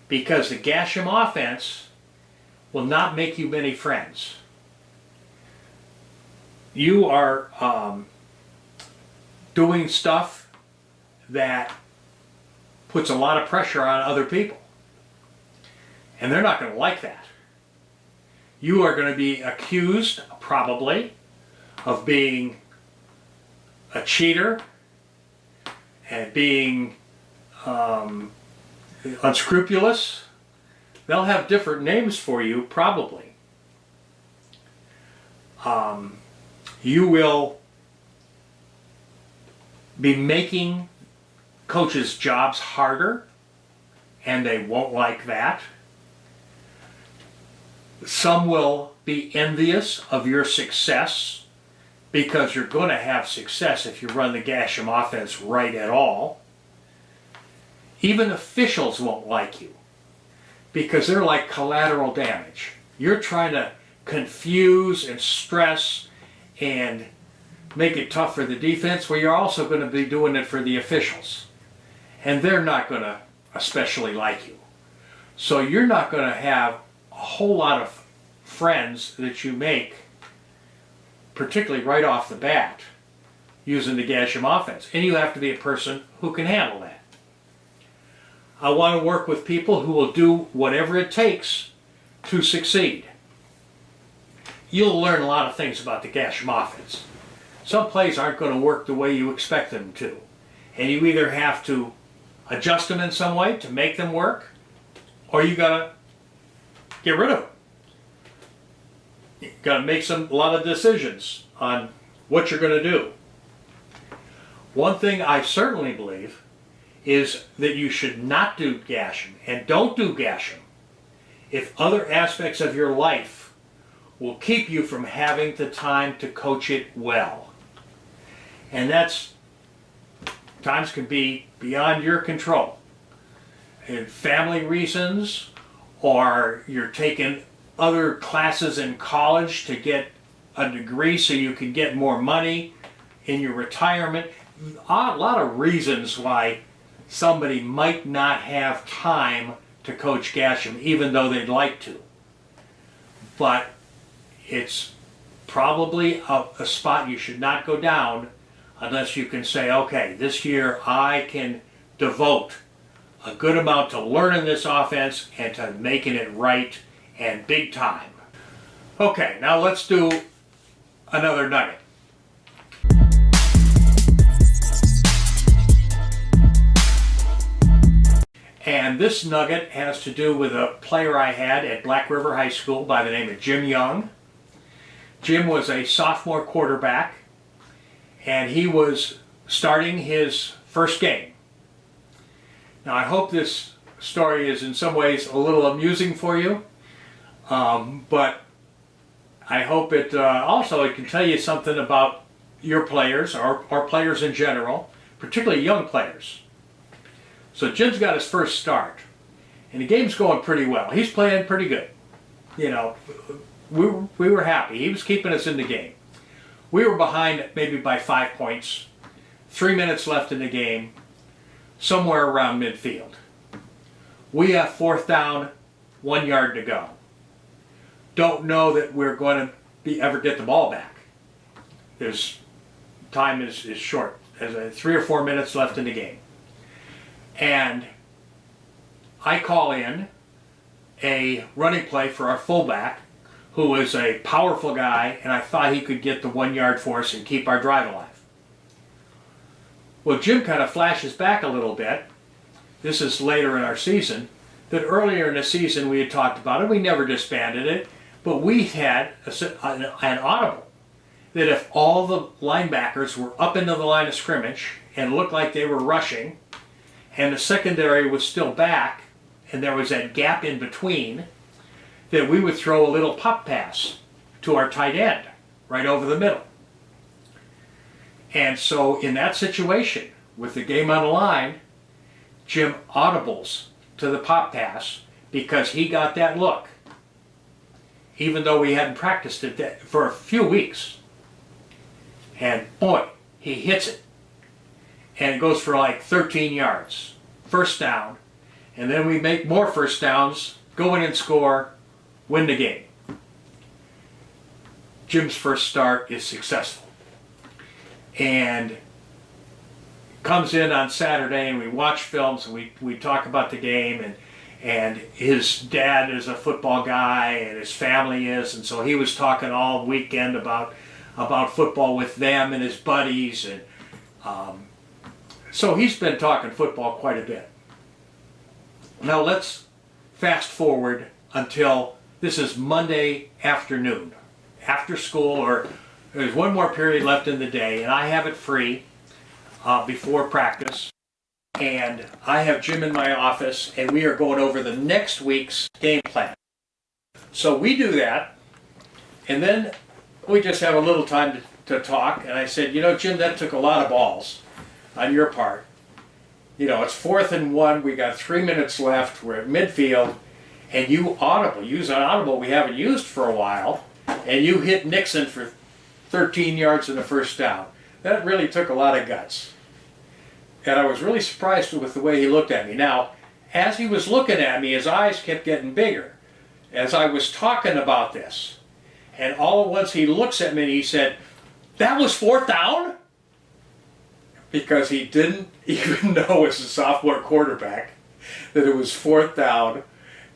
because the Gash'em offense will not make you many friends. You are doing stuff that puts a lot of pressure on other people, and they're not going to like that. You are going to be accused, probably, of being a cheater and being unscrupulous. they'll have different names for you probably. You will be making coaches' jobs harder, and they won't like that. Some will be envious of your success, because you're going to have success if you run the Gash'em offense right at all. Even officials won't like you, because they're like collateral damage. You're trying to confuse and stress and make it tough for the defense, where you're also going to be doing it for the officials. And they're not going to especially like you. So you're not going to have a whole lot of friends that you make, particularly right off the bat, using the Gash'em offense. And you have to be a person who can handle that. I want to work with people who will do whatever it takes to succeed. You'll learn a lot of things about the Gash'em offense. Some plays aren't going to work the way you expect them to. And you either have to adjust them in some way to make them work, or you got to get rid of them. You got to make a lot of decisions on what you're going to do. One thing I certainly believe is that you should not do Gash'em, and don't do Gash'em, if other aspects of your life will keep you from having the time to coach it well. And that's, times can be beyond your control. And family reasons, or you're taking other classes in college to get a degree so you can get more money in your retirement. A lot of reasons why somebody might not have time to coach Gash'em, even though they'd like to. But it's probably a spot you should not go down unless you can say, okay, this year I can devote a good amount to learning this offense and to making it right and big time. Okay, now let's do another nugget. And this nugget has to do with a player I had at Black River High School by the name of Jim Young. Jim was a sophomore quarterback, and he was starting his first game. Now I hope this story is in some ways a little amusing for you, but I hope it also it can tell you something about your players, or players in general, particularly young players. So Jim's got his first start, and the game's going pretty well. He's playing pretty good. You know, we were happy. He was keeping us in the game. We were behind maybe by 5 points, 3 minutes left in the game, somewhere around midfield. We have 4th down, 1 yard to go. Don't know that we're going to ever get the ball back. Time is short. There's 3 or 4 minutes left in the game. And I call in a running play for our fullback, who is a powerful guy, and I thought he could get the 1 yard for us and keep our drive alive. Well, Jim kind of flashes back a little bit. This is later in our season. That earlier in the season we had talked about it. We never disbanded it, but we had an audible that if all the linebackers were up into the line of scrimmage and looked like they were rushing, and the secondary was still back, and there was that gap in between, that we would throw a little pop pass to our tight end right over the middle. And so in that situation, with the game on the line, Jim audibles to the pop pass because he got that look, even though we hadn't practiced it for a few weeks. And boy, he hits it. And it goes for like 13 yards. First down. And then we make more first downs, go in and score, win the game. Jim's first start is successful. And comes in on Saturday, and we watch films, and we talk about the game, and his dad is a football guy, and his family is, and so he was talking all weekend about football with them and his buddies, and so he's been talking football quite a bit. Now let's fast forward until this is Monday afternoon, after school, or there's one more period left in the day, and I have it free before practice. And I have Jim in my office, and we are going over the next week's game plan. So we do that, and then we just have a little time to talk. And I said, you know, Jim, that took a lot of balls on your part. You know, it's 4th and 1. We got 3 minutes left. We're at midfield, and you use an audible we haven't used for a while, and you hit Nixon for 13 yards in the first down. That really took a lot of guts. And I was really surprised with the way he looked at me. Now, as he was looking at me, his eyes kept getting bigger as I was talking about this. And all at once he looks at me and he said, "That was 4th down?" Because he didn't even know as a sophomore quarterback that it was 4th down.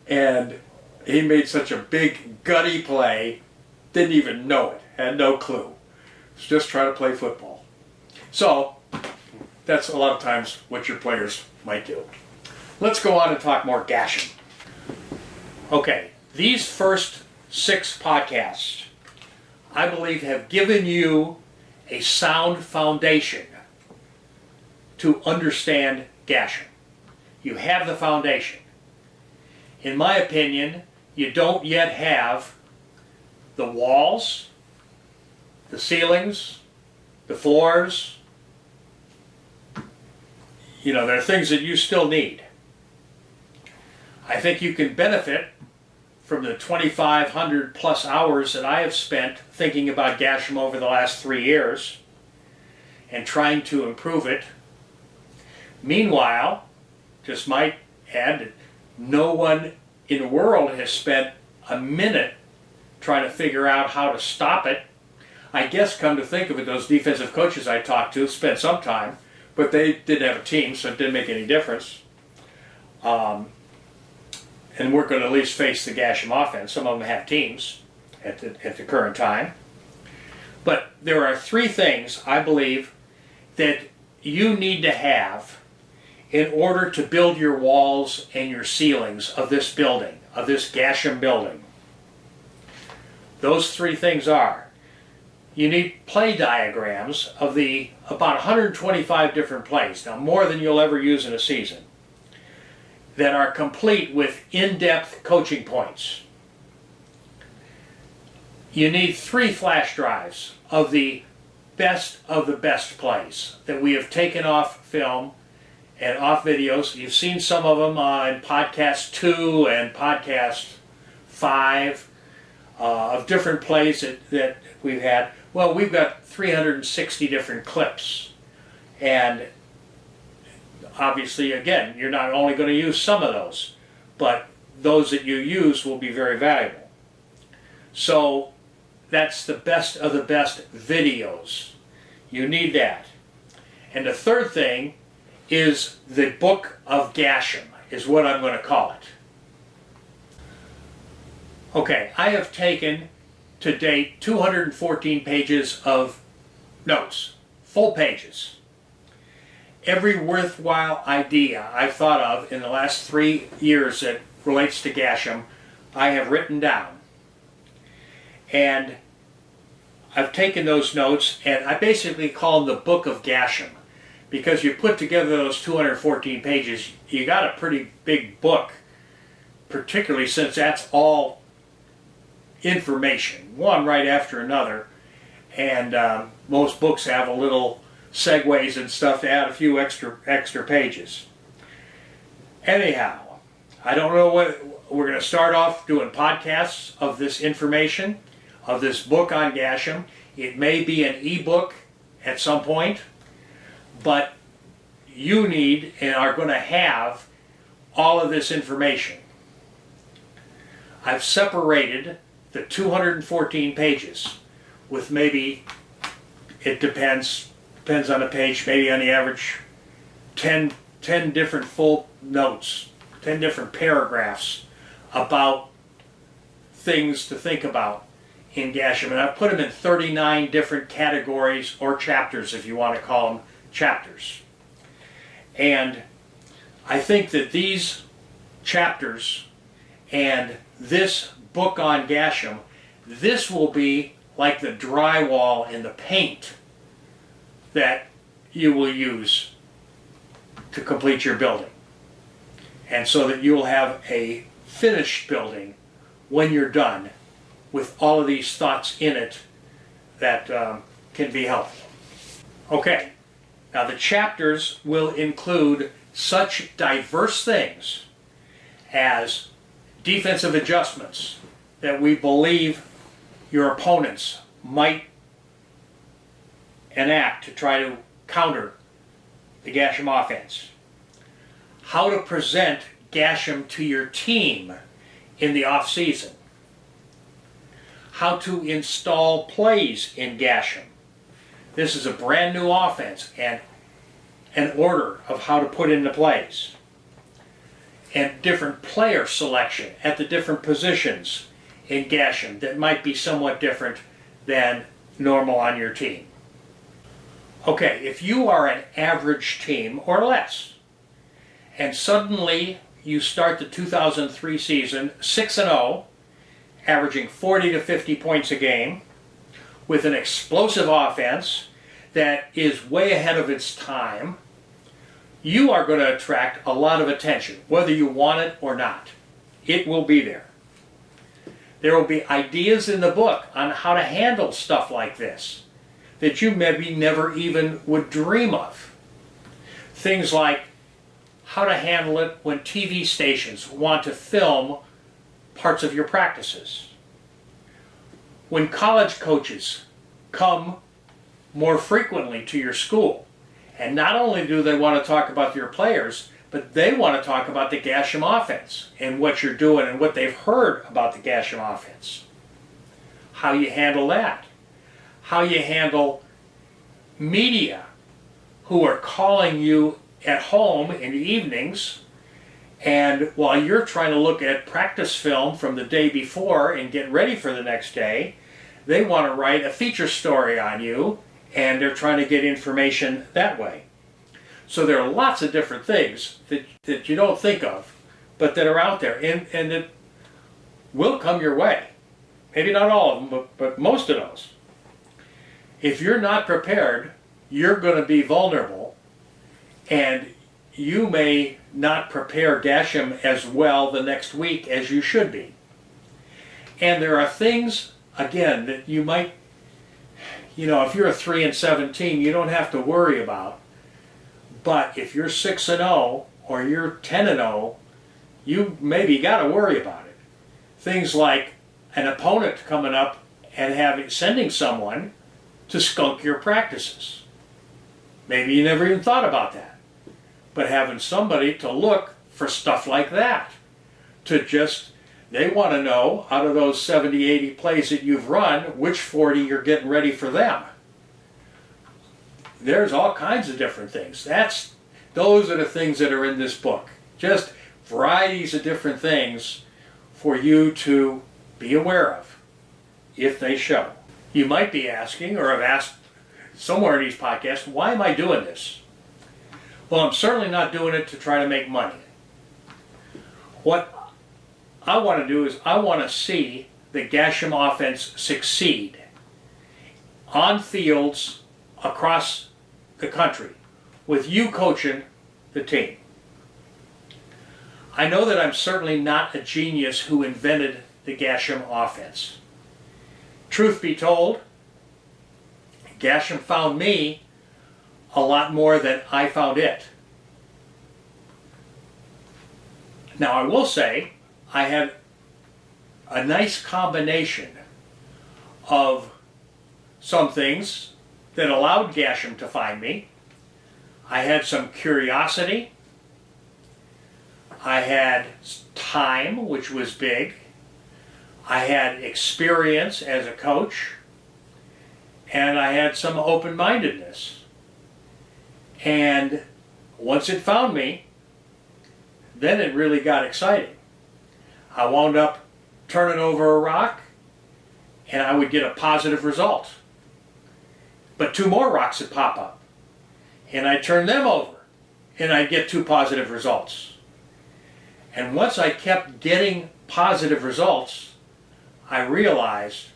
And he made such a big, gutty play, didn't even know it, had no clue. Was just trying to play football. So, that's a lot of times what your players might do. Let's go on and talk more Gash'em. Okay, these first 6 podcasts, I believe, have given you a sound foundation to understand Gash'em. You have the foundation. In my opinion, you don't yet have the walls, the ceilings, the floors. You know, there are things that you still need. I think you can benefit from the 2,500 plus hours that I have spent thinking about Gash'em over the last 3 years and trying to improve it. Meanwhile, just might add, no one in the world has spent a minute trying to figure out how to stop it. I guess, come to think of it, those defensive coaches I talked to spent some time, but they didn't have a team, so it didn't make any difference. And we're going to at least face the Gash'em offense. Some of them have teams at the current time. But there are 3 things, I believe, that you need to have in order to build your walls and your ceilings of this building, of this Gash'em building. Those 3 things are: you need play diagrams of the about 125 different plays, now more than you'll ever use in a season, that are complete with in-depth coaching points. You need 3 flash drives of the best plays that we have taken off film and off videos. You've seen some of them in podcast 2 and podcast 5 of different plays that we've had. Well, we've got 360 different clips, and obviously, again, you're not only going to use some of those, but those that you use will be very valuable. So that's the best of the best videos. You need that. And the third thing is the Book of Gash'em, is what I'm going to call it. Okay, I have taken to date 214 pages of notes, full pages. Every worthwhile idea I've thought of in the last 3 years that relates to Gash'em, I have written down. And I've taken those notes, and I basically call them the Book of Gash'em, because you put together those 214 pages, you got a pretty big book, particularly since that's all information, one right after another, and most books have a little segues and stuff to add a few extra pages. Anyhow, I don't know what we're going to start off doing podcasts of this information, of this book on Gash'em. It may be an ebook at some point, but you need and are going to have all of this information. I've separated the 214 pages with maybe, it depends on the page, maybe on the average 10 different full notes, 10 different paragraphs about things to think about in Gash'em. And I've put them in 39 different categories or chapters, if you want to call them chapters. And I think that these chapters And this book on Gash'em, this will be like the drywall and the paint that you will use to complete your building. And so that you will have a finished building when you're done with all of these thoughts in it that can be helpful. Okay, now the chapters will include such diverse things as defensive adjustments that we believe your opponents might enact to try to counter the Gash'em offense. How to present Gash'em to your team in the off season. How to install plays in Gash'em. This is a brand new offense and an order of how to put in the plays. And different player selection at the different positions in Gash'em that might be somewhat different than normal on your team. Okay, if you are an average team or less, and suddenly you start the 2003 season 6-0, averaging 40 to 50 points a game, with an explosive offense that is way ahead of its time, you are going to attract a lot of attention, whether you want it or not. It will be there. There will be ideas in the book on how to handle stuff like this that you maybe never even would dream of. Things like how to handle it when TV stations want to film parts of your practices. When college coaches come more frequently to your school, and not only do they want to talk about your players, but they want to talk about the Gash'em offense and what you're doing and what they've heard about the Gash'em offense. How you handle that. How you handle media who are calling you at home in the evenings, and while you're trying to look at practice film from the day before and get ready for the next day, they want to write a feature story on you, and they're trying to get information that way. So there are lots of different things that you don't think of, but that are out there, and that will come your way. Maybe not all of them, but most of those. If you're not prepared, you're going to be vulnerable, and you may not prepare Gash'em as well the next week as you should be. And there are things, again, that you might, if you're a 3-7 team, you don't have to worry about. But if you're 6-0 or you're 10-0, you maybe got to worry about it. Things like an opponent coming up and sending someone to skunk your practices. Maybe you never even thought about that. But having somebody to look for stuff like that, they want to know out of those 70, 80 plays that you've run, which 40 you're getting ready for them. There's all kinds of different things. Those are the things that are in this book. Just varieties of different things for you to be aware of if they show. You might be asking, or have asked somewhere in these podcasts, why am I doing this? Well, I'm certainly not doing it to try to make money. What I want to do is I want to see the Gash'em offense succeed on fields across the country with you coaching the team. I know that I'm certainly not a genius who invented the Gash'em offense. Truth be told, Gash'em found me a lot more than I found it. Now I will say I had a nice combination of some things that allowed Gash'em to find me. I had some curiosity. I had time, which was big. I had experience as a coach. And I had some open-mindedness. And once it found me, then it really got exciting. I wound up turning over a rock, and I would get a positive result. But 2 more rocks would pop up, and I'd turn them over, and I'd get 2 positive results. And once I kept getting positive results, I realized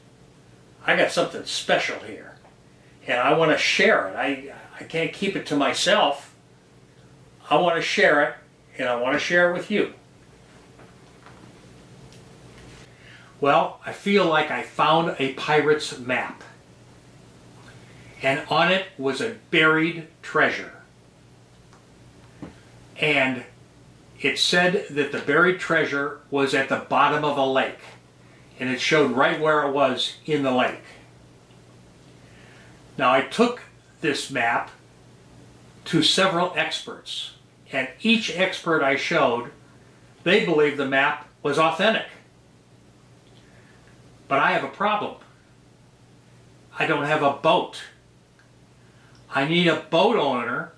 I got something special here. And I want to share it. I can't keep it to myself. I want to share it, and I want to share it with you. Well, I feel like I found a pirate's map. And on it was a buried treasure. And it said that the buried treasure was at the bottom of a lake. And it showed right where it was in the lake. Now I took this map to several experts. And each expert I showed, they believed the map was authentic. But I have a problem. I don't have a boat. I need a boat owner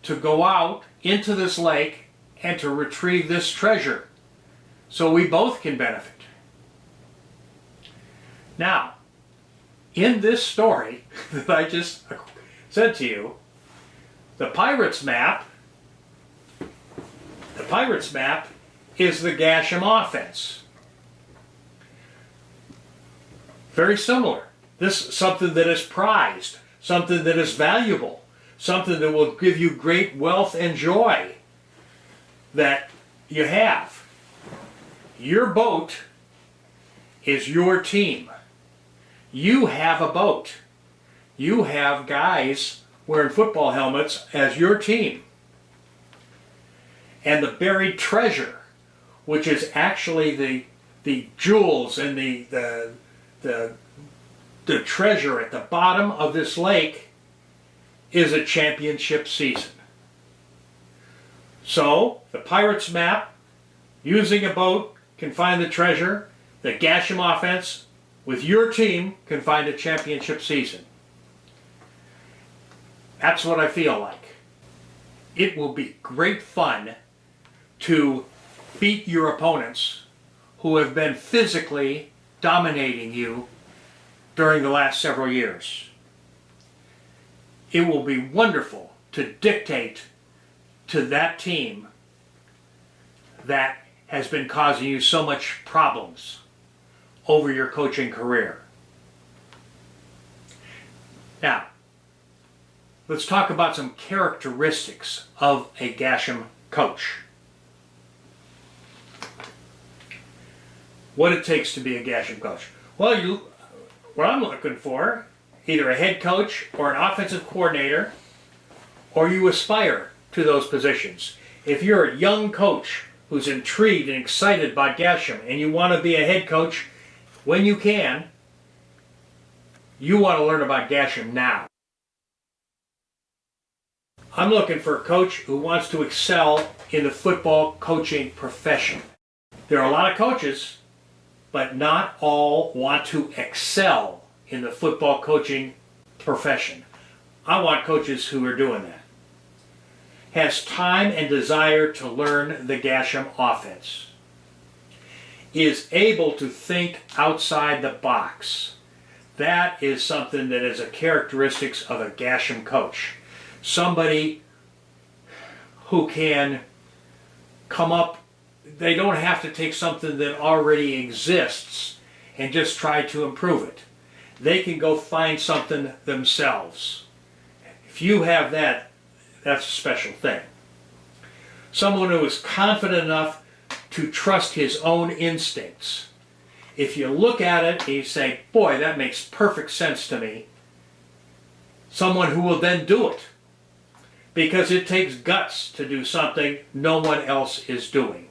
to go out into this lake and to retrieve this treasure so we both can benefit. Now, in this story that I just said to you, the pirate's map is the Gash'em offense. Very similar. This is something that is prized, something that is valuable, something that will give you great wealth and joy that you have. Your boat is your team. You have a boat. You have guys wearing football helmets as your team. And the buried treasure, which is actually the jewels and the treasure at the bottom of this lake, is a championship season. So, the Pirates map, using a boat, can find the treasure. The Gash'em offense, with your team, can find a championship season. That's what I feel like. It will be great fun to beat your opponents who have been physically dominating you during the last several years. It will be wonderful to dictate to that team that has been causing you so much problems over your coaching career. Now, let's talk about some characteristics of a Gash'em coach. What it takes to be a Gash'em coach. Well, what I'm looking for, either a head coach or an offensive coordinator, or you aspire to those positions. If you're a young coach who's intrigued and excited about Gash'em and you want to be a head coach when you can, you want to learn about Gash'em now. I'm looking for a coach who wants to excel in the football coaching profession. There are a lot of coaches, but not all want to excel in the football coaching profession. I want coaches who are doing that. Has time and desire to learn the Gash'em offense. Is able to think outside the box. That is something that is a characteristic of a Gash'em coach. Somebody who can come up, they don't have to take something that already exists and just try to improve it. They can go find something themselves. If you have that, that's a special thing. Someone who is confident enough to trust his own instincts. If you look at it and you say, boy, that makes perfect sense to me, someone who will then do it. Because it takes guts to do something no one else is doing.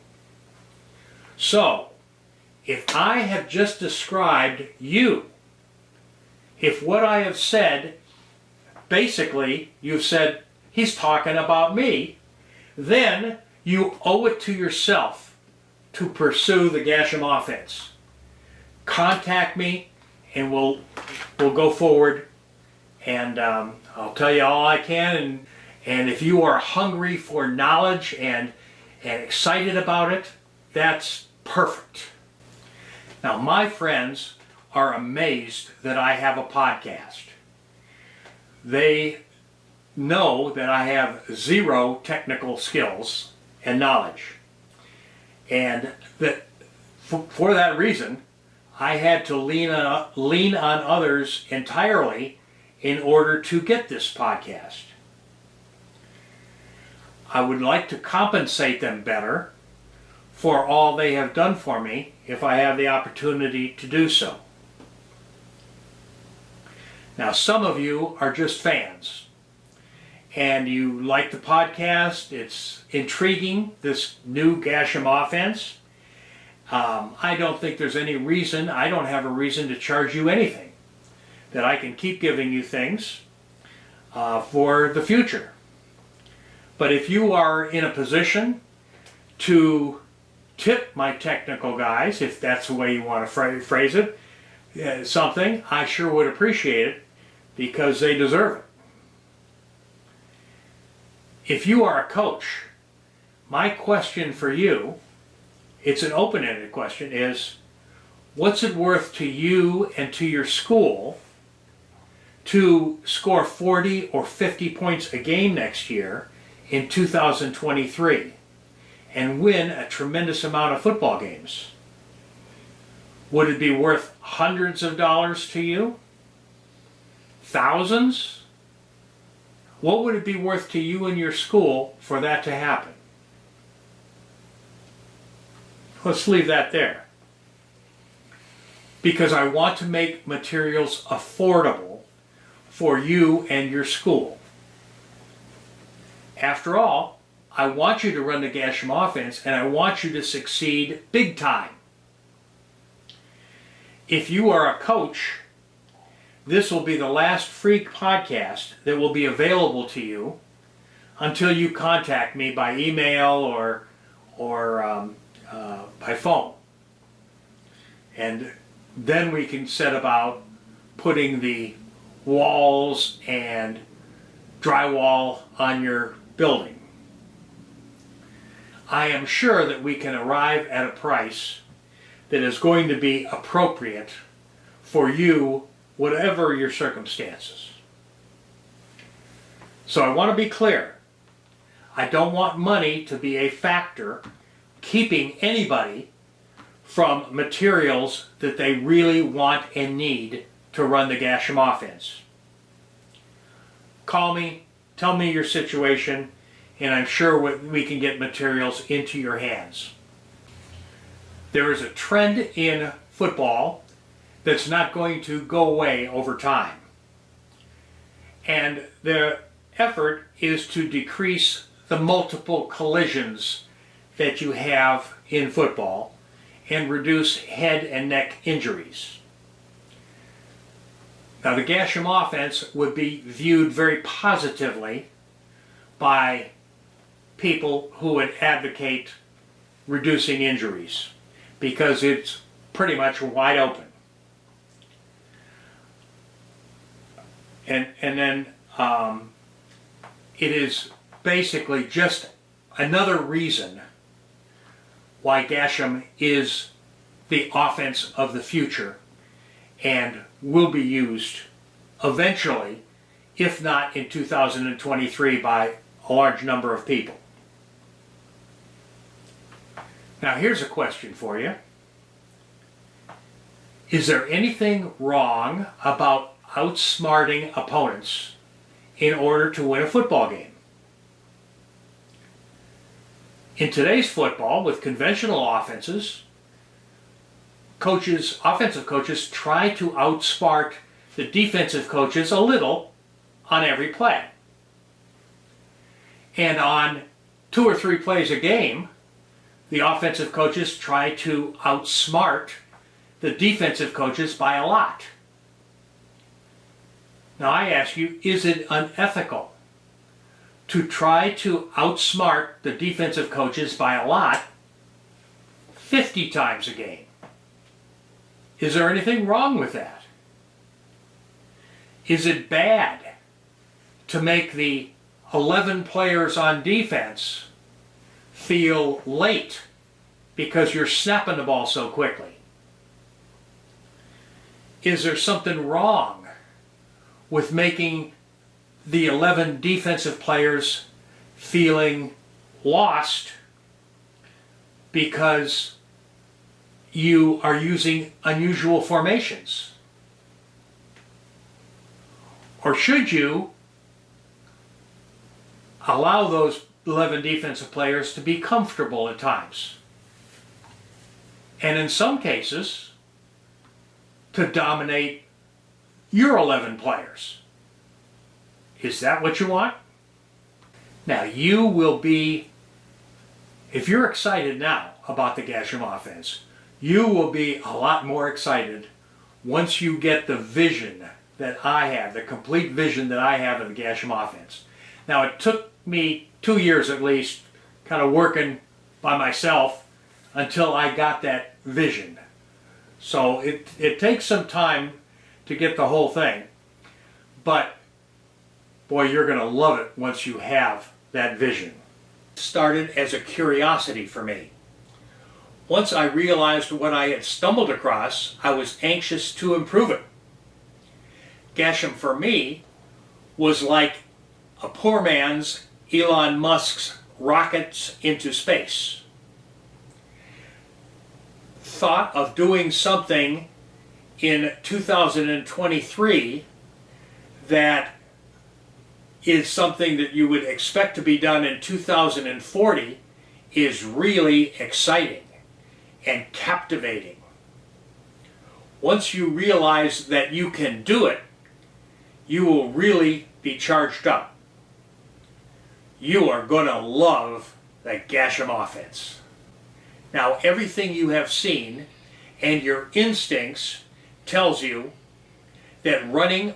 So, if I have just described you, if what I have said, basically, you've said, he's talking about me, then you owe it to yourself to pursue the Gash'em offense. Contact me and we'll go forward, and I'll tell you all I can, and if you are hungry for knowledge and excited about it, that's perfect. Now, my friends are amazed that I have a podcast. They know that I have zero technical skills and knowledge, and that for that reason, I had to lean on others entirely in order to get this podcast. I would like to compensate them better for all they have done for me if I have the opportunity to do so. Now, some of you are just fans, and you like the podcast. It's intriguing, this new Gash'em offense. I don't think there's any reason, I don't have a reason to charge you anything, that I can keep giving you things for the future. But if you are in a position to tip my technical guys, if that's the way you want to phrase it, something, I sure would appreciate it, because they deserve it. If you are a coach, my question for you, it's an open-ended question, is what's it worth to you and to your school to score 40 or 50 points a game next year in 2023 and win a tremendous amount of football games? Would it be worth hundreds of dollars to you? Thousands? What would it be worth to you and your school for that to happen? Let's leave that there. Because I want to make materials affordable for you and your school. After all, I want you to run the Gash'em offense, and I want you to succeed big time. If you are a coach, this will be the last free podcast that will be available to you until you contact me by email or by phone. And then we can set about putting the walls and drywall on your building. I am sure that we can arrive at a price that is going to be appropriate for you, whatever your circumstances. So I want to be clear. I don't want money to be a factor keeping anybody from materials that they really want and need to run the Gash'em offense. Call me, tell me your situation, and I'm sure we can get materials into your hands. There is a trend in football that's not going to go away over time. And the effort is to decrease the multiple collisions that you have in football and reduce head and neck injuries. Now, the Gash'em offense would be viewed very positively by people who would advocate reducing injuries, because it's pretty much wide open. And then it is basically just another reason why Gash'em is the offense of the future and will be used eventually, if not in 2023, by a large number of people. Now, here's a question for you. Is there anything wrong about outsmarting opponents in order to win a football game? In today's football, with conventional offenses, offensive coaches try to outsmart the defensive coaches a little on every play. And on 2 or 3 plays a game, the offensive coaches try to outsmart the defensive coaches by a lot. Now I ask you, is it unethical to try to outsmart the defensive coaches by a lot 50 times a game? Is there anything wrong with that? Is it bad to make the 11 players on defense feel late because you're snapping the ball so quickly? Is there something wrong with making the 11 defensive players feeling lost because you are using unusual formations? Or should you allow those 11 defensive players to be comfortable at times? And in some cases, to dominate your 11 players. Is that what you want? Now you will be, if you're excited now about the Gash'em offense, you will be a lot more excited once you get the vision that I have, the complete vision that I have of the Gash'em offense. Now it took me 2 years at least, kind of working by myself until I got that vision. So it takes some time to get the whole thing, but boy, you're going to love it once you have that vision. It started as a curiosity for me. Once I realized what I had stumbled across, I was anxious to improve it. Gash'em for me was like a poor man's Elon Musk's rockets into space. Thought of doing something in 2023 that is something that you would expect to be done in 2040 is really exciting and captivating. Once you realize that you can do it, you will really be charged up. You are going to love the Gash'em offense. Now, everything you have seen and your instincts tells you that running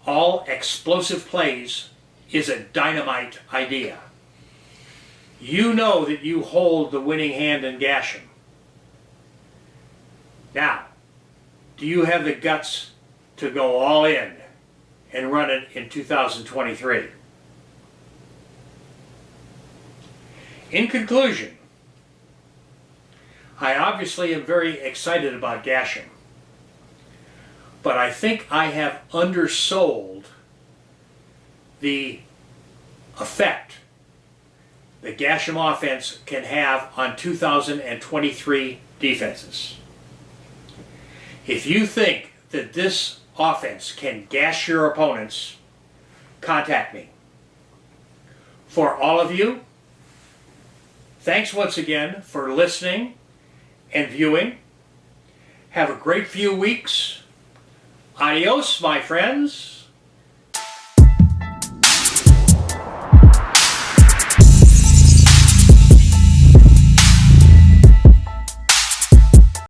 all explosive plays is a dynamite idea. You know that you hold the winning hand in Gash'em. Now, do you have the guts to go all in and run it in 2023? In conclusion, I obviously am very excited about Gash'em, but I think I have undersold the effect the Gash'em offense can have on 2023 defenses. If you think that this offense can gash your opponents, contact me. For all of you, thanks once again for listening and viewing. Have a great few weeks. Adios, my friends.